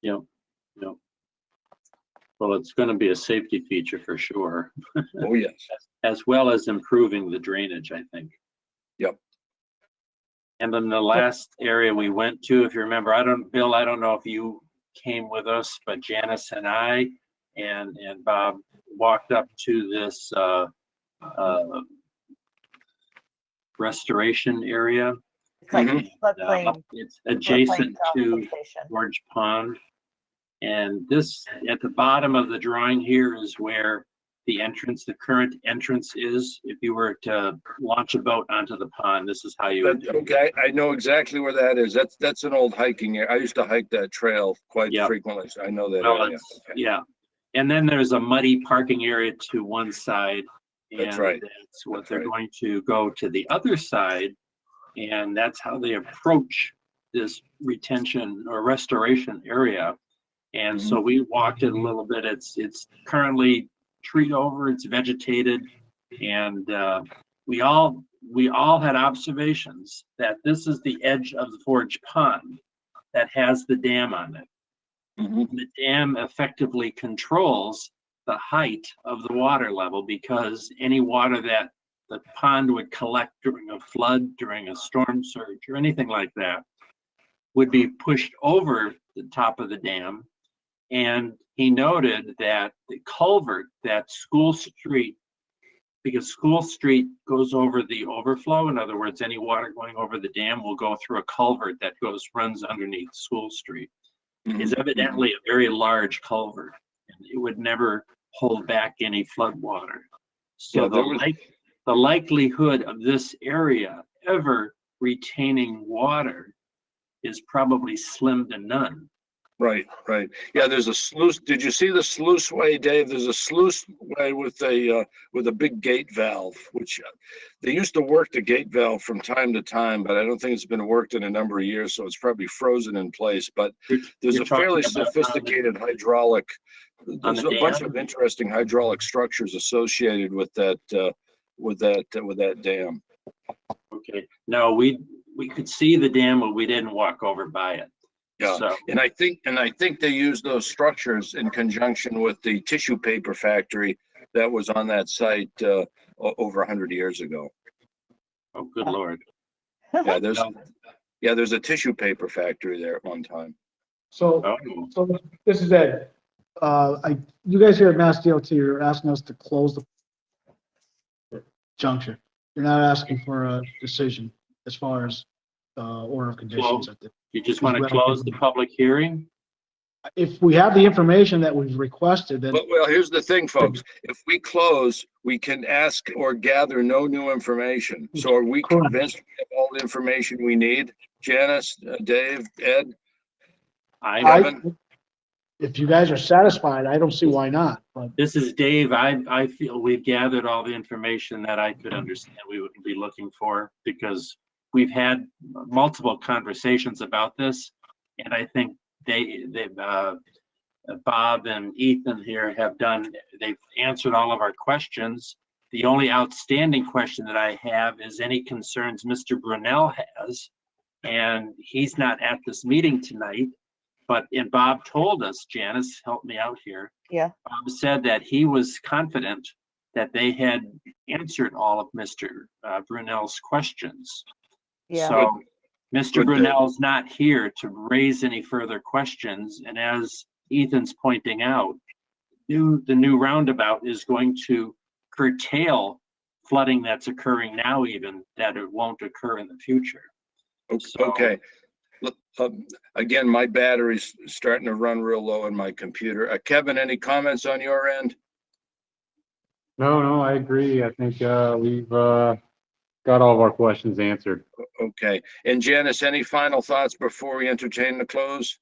Yep. Well, it's going to be a safety feature for sure, Oh yes. as well as improving the drainage, I think. Yep. And then the last area we went to, if you remember, Bill, I don't know if you came with us, but Janice and I and Bob walked up to this restoration area. It's like Mhm. floodplain. It's adjacent to Station. Forge Pond. And this, at the bottom of the drawing here is where the current entrance is. If you were to launch a boat onto the pond, this is how you would. Okay, I know exactly where that is. That's an old hiking area. I used to hike that trail quite Yep. frequently, so I know that Well, area. Okay. yeah. And then there's a muddy parking area to one side. That's and right. That's what That's they're right. going to go to the other side. And that's how they approach this retention or restoration area. And so we walked it a little bit. It's currently treed over, it's vegetated. And we all had observations that this is the edge of the Forge Pond that has the dam on it. Mhm. The dam effectively controls the height of the water level because any water that the pond would collect during a flood, during a storm surge, or anything like that would be pushed over the top of the dam. And he noted that the culvert that School Street, because School Street goes over the overflow, in other words, any water going over the dam will go through a culvert that runs underneath School Street, is evidently a very large culvert. And it would never hold back any flood water. So Yeah, the likelihood of this area ever retaining water is probably slim to none. Right, right. Yeah, there's a sluice. Did you see the sluice way, Dave? There's a sluice way with a big gate valve, which they used to work the gate valve from time to time, but I don't think it's been worked in a number of years, so it's probably frozen in place. But there's You're a fairly talking about sophisticated hydraulic. on There's the a bunch dam? of interesting hydraulic structures associated with that dam. Okay, no, we could see the dam, but we didn't walk over by it. Yeah, So, and I think they used those structures in conjunction with the tissue paper factory that was on that site over 100 years ago. oh, good Lord. Yeah, there's a tissue paper factory there at one time. So, Oh, so this is Ed. You guys here at Mass DOT are asking us to close the junction. You're not asking for a decision as far as, order of conditions. you just want to close the public hearing? If we have the information that we've requested, then Well, here's the thing, folks. If we close, we can ask or gather no new information. So are we Correct. convinced we have all the information we need? Janice, Dave, Ed, Kevin? if you guys are satisfied, I don't see why not, but This is Dave. I feel we've gathered all the information that I could understand we would be looking for, because we've had multiple conversations about this. And I think Bob and Ethan here they've answered all of our questions. The only outstanding question that I have is any concerns Mr. Brunel has, and he's not at this meeting tonight. And Bob told us, Janice, help me out here. Yeah. Bob said that he was confident that they had answered all of Mr. Brunel's questions. Yeah. So Mr. Good, Brunel's not here to raise any further questions. And as Ethan's pointing out, the new roundabout is going to curtail flooding that's occurring now, even that it won't occur in the future. Okay. Look, again, my battery's starting to run real low in my computer. Kevin, any comments on your end? No, I agree. I think we've got all of our questions answered. Okay. And Janice, any final thoughts before we entertain the close?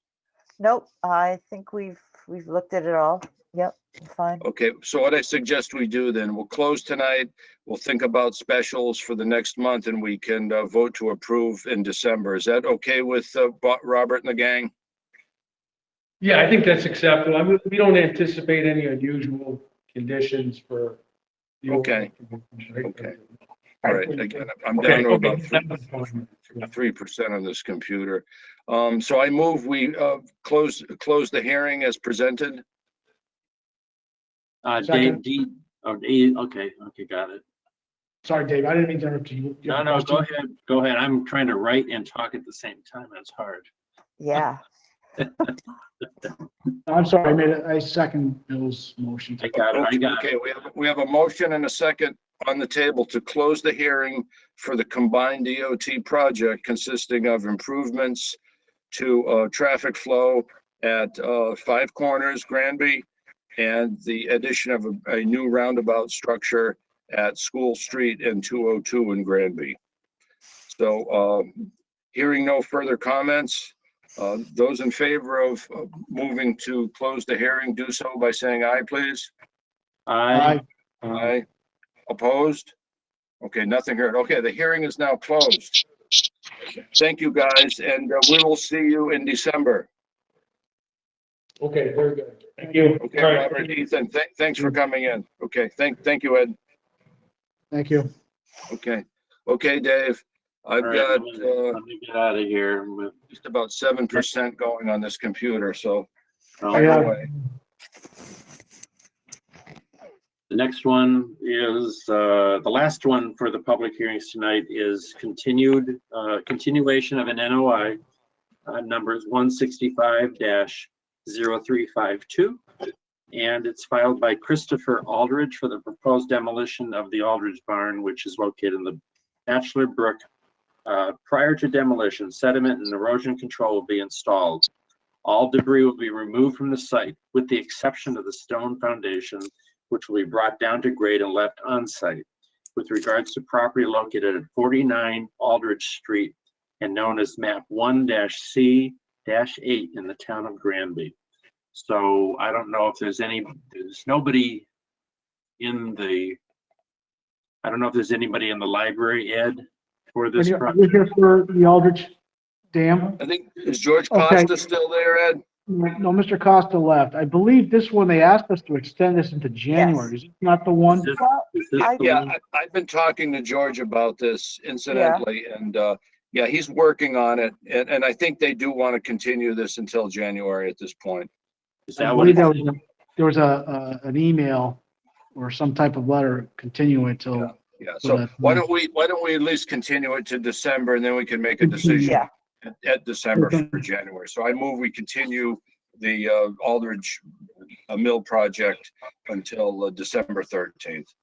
Nope, I think we've looked at it all. Yep, fine. Okay, so what I suggest we do then, we'll close tonight. We'll think about specials for the next month, and we can vote to approve in December. Is that okay with Robert and the gang? Yeah, I think that's acceptable. I mean, we don't anticipate any unusual conditions for. Okay. Okay. All right, again, I'm down to about 3% on this computer. So I move we close the hearing as presented. Dave D. Okay, got it. sorry, Dave, I didn't mean to interrupt you. You have a No, question? go ahead. I'm trying to write and talk at the same time. That's hard. Yeah. I'm sorry, I second Bill's motion. I got it. Okay, we have a motion and a second on the table to close the hearing for the combined DOT project consisting of improvements to traffic flow at Five Corners, Granby, and the addition of a new roundabout structure at School Street and 202 in Granby. So hearing no further comments, those in favor of moving to close the hearing, do so by saying aye, please. Aye. Aye. Opposed? Okay, nothing heard. Okay, the hearing is now closed. Thank you, guys, and we will see you in December. Okay, very good. Thank you. Okay, All right. Robert, Ethan, thanks for coming in. Okay, thank you, Ed. Thank you. Okay, Dave, I've All right, got let me get out of here. just about 7% going on this computer, so Oh, fire Yeah. away. The next one is, the last one for the public hearings tonight is continuation of an NOI, numbers 165-0352. And it's filed by Christopher Aldridge for the proposed demolition of the Aldridge Barn, which is located in the Bachelor Brook. Prior to demolition, sediment and erosion control will be installed. All debris will be removed from the site with the exception of the stone foundation, which will be brought down to grade and left on site. With regards to property located at 49 Aldridge Street and known as map 1-C 8 in the town of Granby. So I don't know if there's nobody in the, I don't know if there's anybody in the library, Ed, for this Are project. you here for the Aldrich Dam? I think, is George Okay. Costa still there, Ed? No, Mr. Costa left. I believe this one, they asked us to extend this into January. Is it not the one? Well, Is this I- the Yeah, one? I've been talking to George about this incidentally, and, yeah, he's working on it, and I think they do want to continue this until January at this point. Is I that what believe it there was an email or some type of letter continuing till. Yeah, So so that- why don't we at least continue it to December, and then we can make a decision Yeah. at December for January. So I move we continue the Aldridge Mill project until December 13th.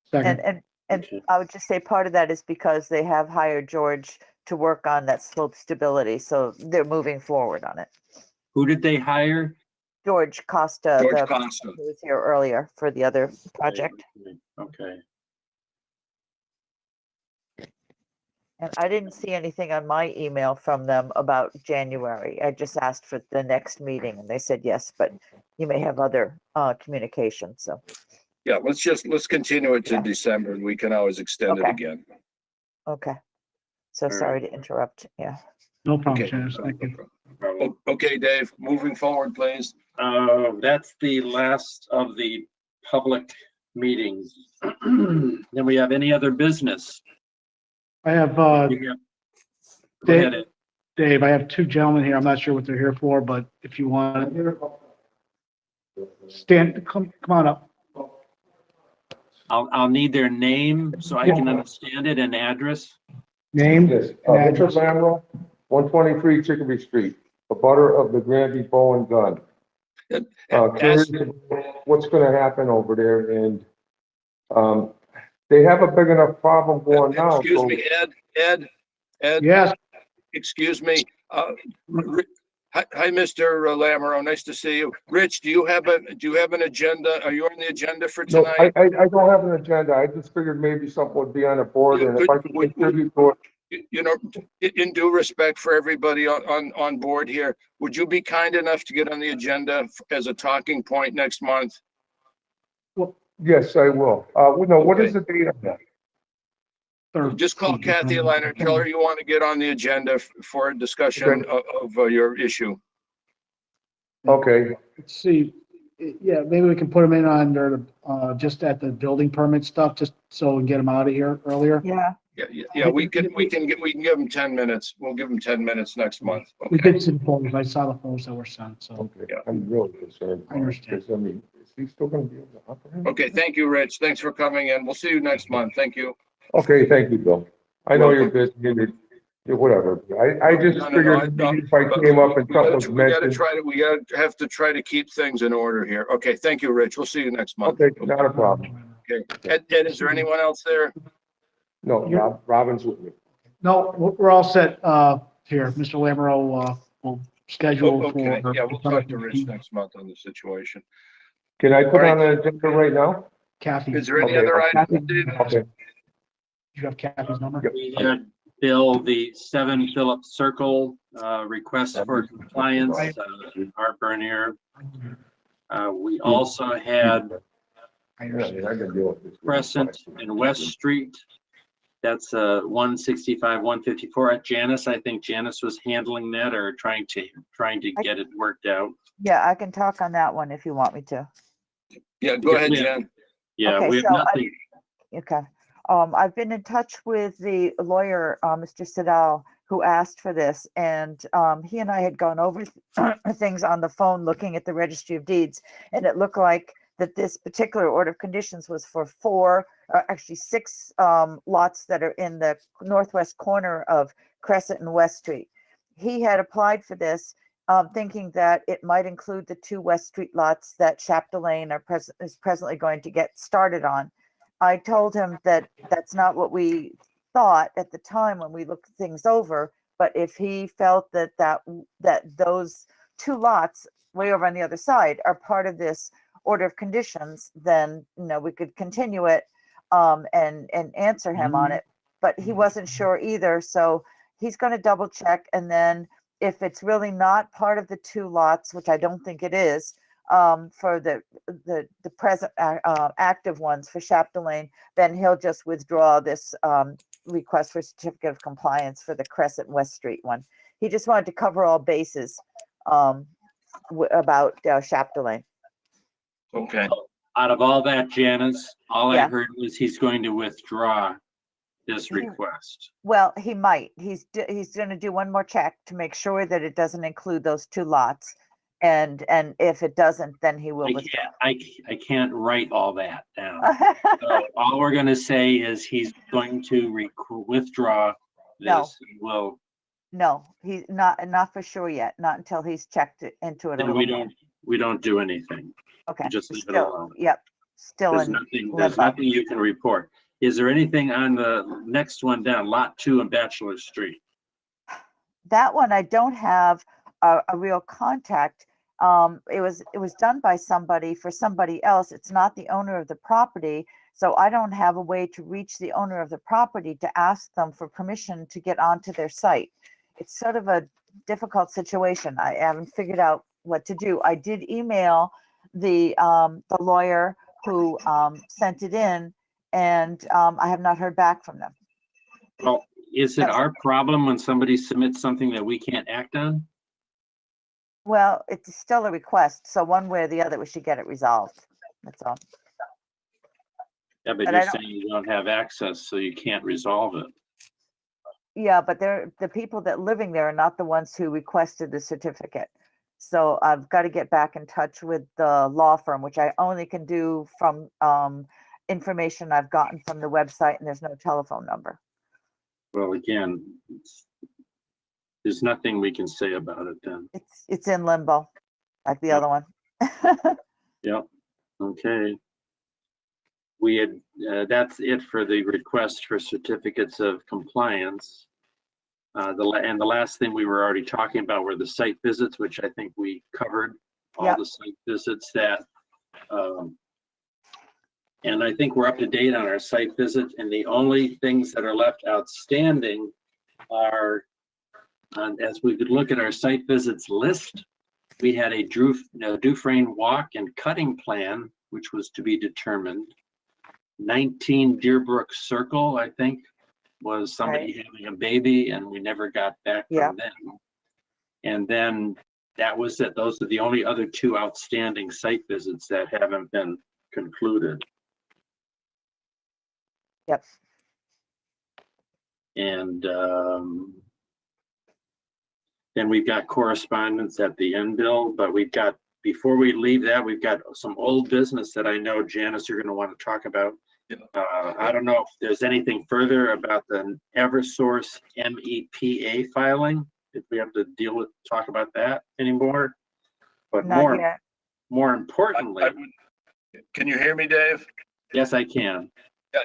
Second. And I would just say part of that is because they have hired George to work on that slope stability, so they're moving forward on it. Who did they hire? George Costa, George the Costa. who was here earlier for the other project. Okay. And I didn't see anything on my email from them about January. I just asked for the next meeting and they said yes, but you may have other communication, so. Yeah, let's continue it to Yeah. December, and we can always extend it Okay. again. Okay. So All sorry right. to interrupt. Yeah. No problem, Okay. Janice. Thank you. Okay, Dave, moving forward, please. That's the last of the public meetings. Then we have any other business? I have, Go ahead, Ed. Dave, I have two gentlemen here. I'm not sure what they're here for, but if you want. Stand, come on up. I'll need their name so I can understand it and address. Name Yes, and Richard address. Lamro, 123 Chickabee Street, a butter of the Granby Bow and Gun. Curious about what's gonna happen over there, and, they have a big enough problem going now, Excuse so. me, Ed, Yes, excuse me. Hi, Mr. Lamero, nice to see you. Rich, do you have an agenda? Are you on the agenda for No, tonight? I don't have an agenda, I just figured maybe something would be on the board, and if I could contribute to it. You know, in due respect for everybody on board here, would you be kind enough to get on the agenda as a talking point next month? Yes, I will. No, what is the date of that? Just call Kathy Leonard, tell her you want to get on the agenda for a discussion of your issue. Okay, let's see. Yeah, maybe we can put them in under, just at the building permit stuff, just so we can get them out of here earlier. Yeah. Yeah, we can give them 10 minutes. We'll give them 10 minutes next month. We Okay. did some photos. I saw the photos that were sent, so. okay, Yeah. I'm really concerned. I understand. Because, I mean, is he still gonna be able to operate? Okay, thank you, Rich. Thanks for coming in. We'll see you next month. Thank you. Okay, thank you, Bill. I know you're busy, whatever. I just No, figured maybe if I came up and something was We gotta mentioned. try to, have to try to keep things in order here. Okay, thank you, Rich. We'll see you next month. Okay, not a problem. Okay. Ed, is there anyone else there? No, Robin's with me. No, we're all set, here. Mr. Lamro, will schedule Oh, Okay, for. yeah, we'll talk to Rich next month on the situation. Can I put All on an agenda right now? Kathy. Is there any Okay. other Kathy, items? David? Okay. you have Kathy's number? We had Bill, the 7 Phillips Circle, request for compliance, heartburn here. We also had I Yeah, I understand. mean, I can deal with this. Crescent and West Street. That's 165, 154 at Janice. I think Janice was handling that or trying to get it worked out. Yeah, I can talk on that one if you want me to. Yeah, go ahead, Yeah. Jen. Yeah, Okay, we have so nothing. Okay. I've been in touch with the lawyer, Mr. Sidal, who asked for this, and he and I had gone over things on the phone, looking at the registry of deeds, and it looked like that this particular order of conditions was for actually 6 lots that are in the northwest corner of Crescent and West Street. He had applied for this, thinking that it might include the 2 West Street lots that Chapdelaine is presently going to get started on. I told him that that's not what we thought at the time when we looked things over, but if he felt that those 2 lots way over on the other side are part of this order of conditions, then we could continue it and answer him on it. But he wasn't sure either, so he's going to double check, and then if it's really not part of the 2 lots, which I don't think it is, for the present, active ones for Chapter Lane, then he'll just withdraw this, request for certificate of compliance for the Crescent West Street one. He just wanted to cover all bases, about, Chapter Lane. Okay, Out of all that, Janice, all I Yeah. heard was he's going to withdraw this He- request. Well, he might. He's going to do one more check to make sure that it doesn't include those 2 lots. And if it doesn't, then he will I withdraw. I can't write all that down. So all we're gonna say is he's going to withdraw No. this. Well, No, he's not for sure yet, not until he's checked into it a then little more. we don't do anything. Okay. Just leave it Still, alone. yep, still There's in nothing limbo. you can report. Is there anything on the next one down, Lot 2 and Bachelor Street? That one, I don't have a real contact. It was done by somebody for somebody else. It's not the owner of the property. So I don't have a way to reach the owner of the property to ask them for permission to get onto their site. It's sort of a difficult situation. I haven't figured out what to do. I did email the lawyer who sent it in, and I have not heard back from them. Well, is it our problem when somebody submits something that we can't act on? Well, it's still a request, so one way or the other, we should get it resolved. That's all. Yeah, but But you're I don't- saying you don't have access, so you can't resolve it. Yeah, but the people that living there are not the ones who requested the certificate. So I've got to get back in touch with the law firm, which I only can do from information I've gotten from the website, and there's no telephone number. Well, again, there's nothing we can say about it then. It's in limbo, like the Yep. other one. Yep, okay. We had, that's it for the request for certificates of compliance. And the last thing we were already talking about were the site visits, which I think we covered all Yep. the site visits that, and I think we're up to date on our site visits, and the only things that are left outstanding are, as we could look at our site visits list, we had a Dufresne walk and cutting plan, which was to be determined. 19 Deerbrook Circle, I think, was somebody having a baby, and we never got back Yeah. from them. And then that was it. Those are the only other 2 outstanding site visits that haven't been concluded. Yep. And then we've got correspondence at the end, Bill, but we've got, before we leave that, we've got some old business that I know, Janice, you're going to want to talk about. I don't know if there's anything further about the Eversource MEPA filing, if we have to talk about that anymore. But Not yet. more importantly, can you hear me, Dave? yes, I can.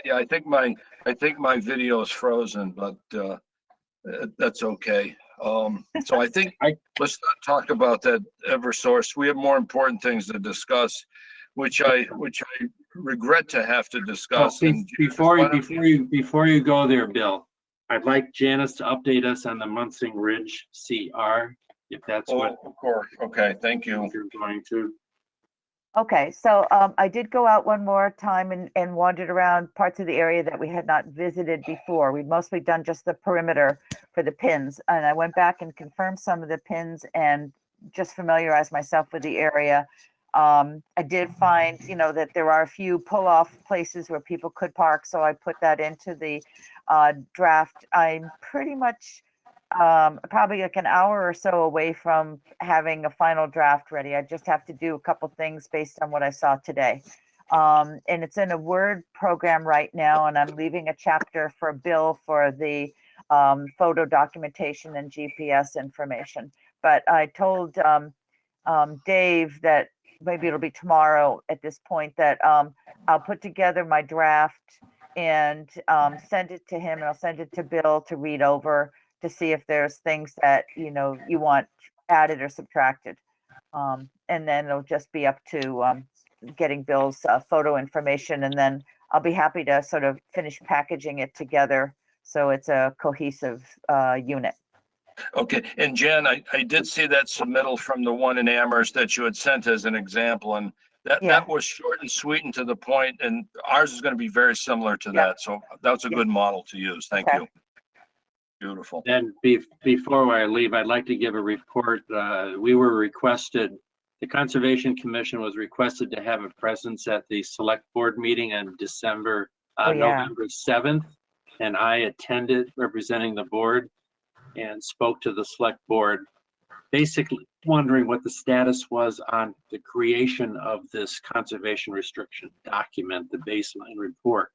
Yeah, I think my video is frozen, but that's okay. So I think let's not talk about that Eversource. We have more important things to discuss, which I regret to have to discuss. And Before you go there, Bill, I'd like Janice to update us on the Munsing Ridge CR, if that's what of course. Okay, thank you. you're going to. Okay, so I did go out one more time and wandered around parts of the area that we had not visited before. We'd mostly done just the perimeter for the pins, and I went back and confirmed some of the pins and just familiarized myself with the area. I did find, that there are a few pull-off places where people could park, so I put that into the draft. I'm pretty much probably like an hour or so away from having a final draft ready. I just have to do a couple things based on what I saw today. And it's in a Word program right now, and I'm leaving a chapter for Bill for the photo documentation and GPS information. But I told Dave that maybe it'll be tomorrow at this point, that I'll put together my draft and send it to him, and I'll send it to Bill to read over, to see if there's things that, you want added or subtracted. And then it'll just be up to getting Bill's photo information, and then I'll be happy to sort of finish packaging it together so it's a cohesive unit. Okay, and Jen, I did see that submittal from the one in Amherst that you had sent as an example, and Yeah. that was short and sweet and to the point, and ours is gonna be very similar to Yeah. that, so that's a good model to use. Thank Okay. you. Beautiful. And before I leave, I'd like to give a report. We were requested, the Conservation Commission was requested to have a presence at the Select Board meeting on November 7th. And I attended representing the board and spoke to the Select Board, basically wondering what the status was on the creation of this conservation restriction document, the baseline report.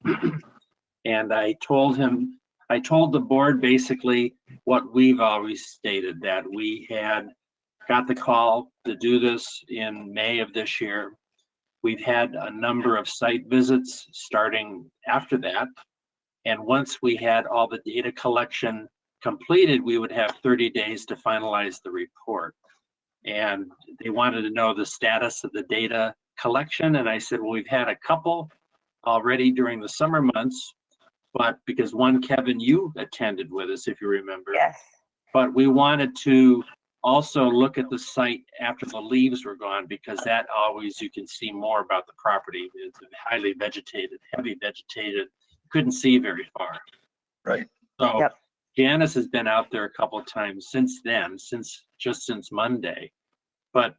And I told the board basically what we've always stated, that we had got the call to do this in May of this year. We've had a number of site visits starting after that. And once we had all the data collection completed, we would have 30 days to finalize the report. And they wanted to know the status of the data collection. And I said, well, we've had a couple already during the summer months, but because one, Kevin, you attended with us, if you remember. Yes. But we wanted to also look at the site after the leaves were gone, because that always, you can see more about the property. It's highly vegetated, heavy vegetated, couldn't see very far. Right. So Yep. Janice has been out there a couple of times since then, since Monday. But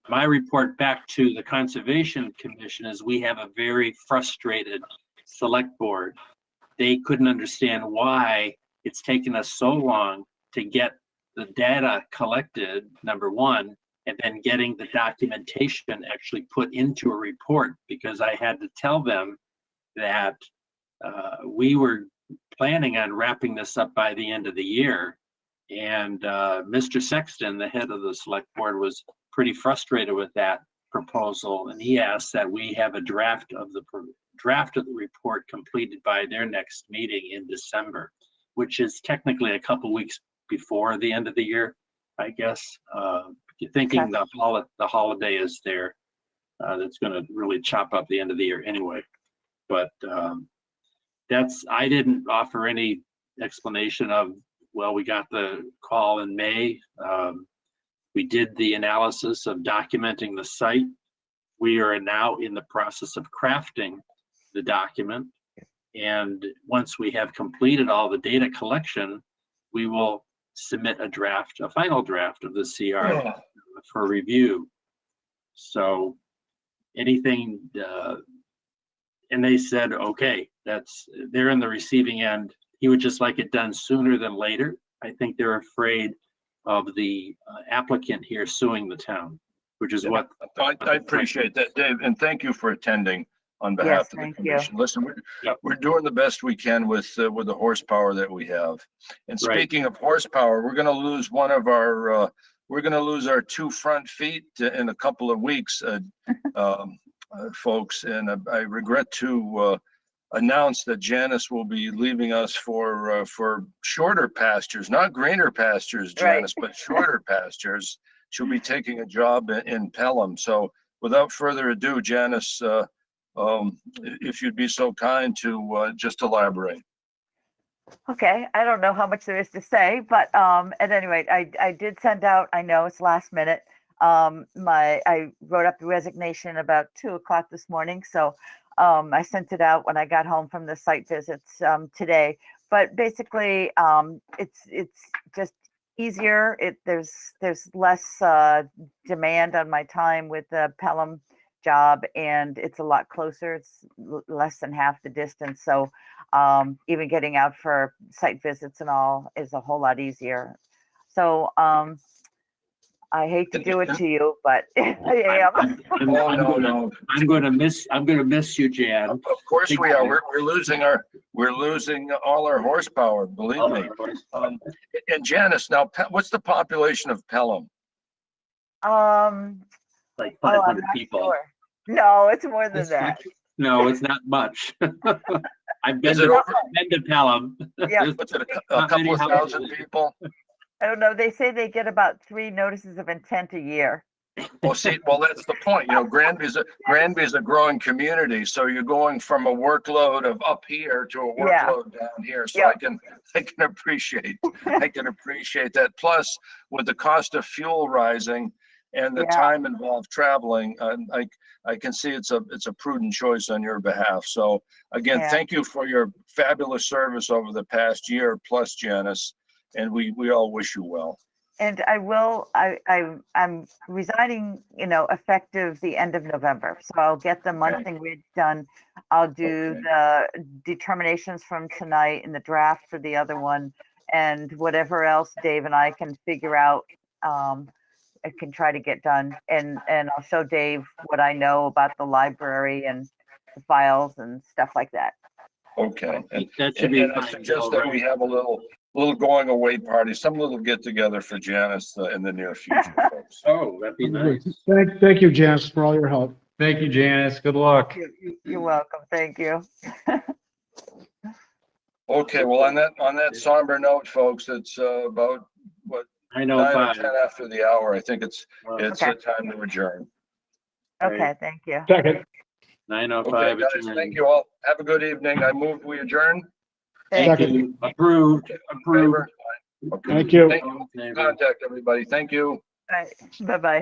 my report back to the Conservation Commission is we have a very frustrated select board. They couldn't understand why it's taken us so long to get the data collected, number one, and then getting the documentation actually put into a report, because I had to tell them that we were planning on wrapping this up by the end of the year. And Mr. Sexton, the head of the select board, was pretty frustrated with that proposal. And he asked that we have a draft of the report completed by their next meeting in December, which is technically a couple weeks before the end of the year, I guess. You're thinking Okay. the holiday is there. That's going to really chop up the end of the year anyway. But I didn't offer any explanation of, well, we got the call in May. We did the analysis of documenting the site. We are now in the process of crafting the document. And once we have completed all the data collection, we will submit a final draft of the CR for review. So anything, and they said, okay, they're in the receiving end. He would just like it done sooner than later. I think they're afraid of the applicant here suing the town, which is what. I appreciate that, Dave, and thank you for attending on behalf of the thank you. commission. Listen, we're doing the best we can with the horsepower that we have. And Right. speaking of horsepower, we're going to lose we're going to lose our 2 front feet in a couple of weeks, folks. And I regret to announce that Janice will be leaving us for shorter pastures, not greener pastures, Janice, but shorter pastures. She'll be taking a job in Pelham. So without further ado, Janice, if you'd be so kind to just elaborate. Okay, I don't know how much there is to say, but at any rate, I did send out, I know it's last minute. I wrote up the resignation about 2:00 this morning, so I sent it out when I got home from the site visits today. But basically, it's just easier. There's less demand on my time with the Pelham job, and it's a lot closer. It's less than half the distance, so even getting out for site visits and all is a whole lot easier. So I hate to do it to you, but I am. No. I'm going to miss you, Jan. Of course we are. We're losing all our horsepower, believe me. And Janice, now, what's the population of Pelham? Like I'm 500 not people. sure. No, it's more than that. No, it's not much. I've been Is it to Pelham. Yeah. What's it, a couple of thousand people? I don't know. They say they get about 3 notices of intent a year. Well, see, well, that's the point. You know, Granby's a growing community, so you're going from a workload of up here to a Yeah. workload down here. So Yeah. I can appreciate that. Plus, with the cost of fuel rising and the Yeah. time involved traveling, I can see it's a prudent choice on your behalf. So again, Yeah. thank you for your fabulous service over the past year plus, Janice, and we all wish you well. And I'm resigning, effective the end of November. So I'll get the monthly rig done. I'll do Okay. the determinations from tonight and the draft for the other one, and whatever else Dave and I can figure out, I can try to get done. And I'll show Dave what I know about the library and the files and stuff like that. Okay. That should be And I fine, suggest Bill, that we right? have a little going away party, some little get together for Janice in the near future, folks. Oh, that'd be nice. Thank you, Janice, for all your help. Thank you, Janice. Good luck. You're welcome. Thank you. Okay, well, on that somber note, folks, it's about what, 9 or 10 after the hour. I think it's Okay. time to adjourn. Okay, thank you. Second. 9:05. Okay, guys, thank you all. Have a good evening. I move we adjourn. Thank you. Approved. Favor? Okay. Thank you. Thank you. Contact everybody. Thank you. All right. Bye-bye.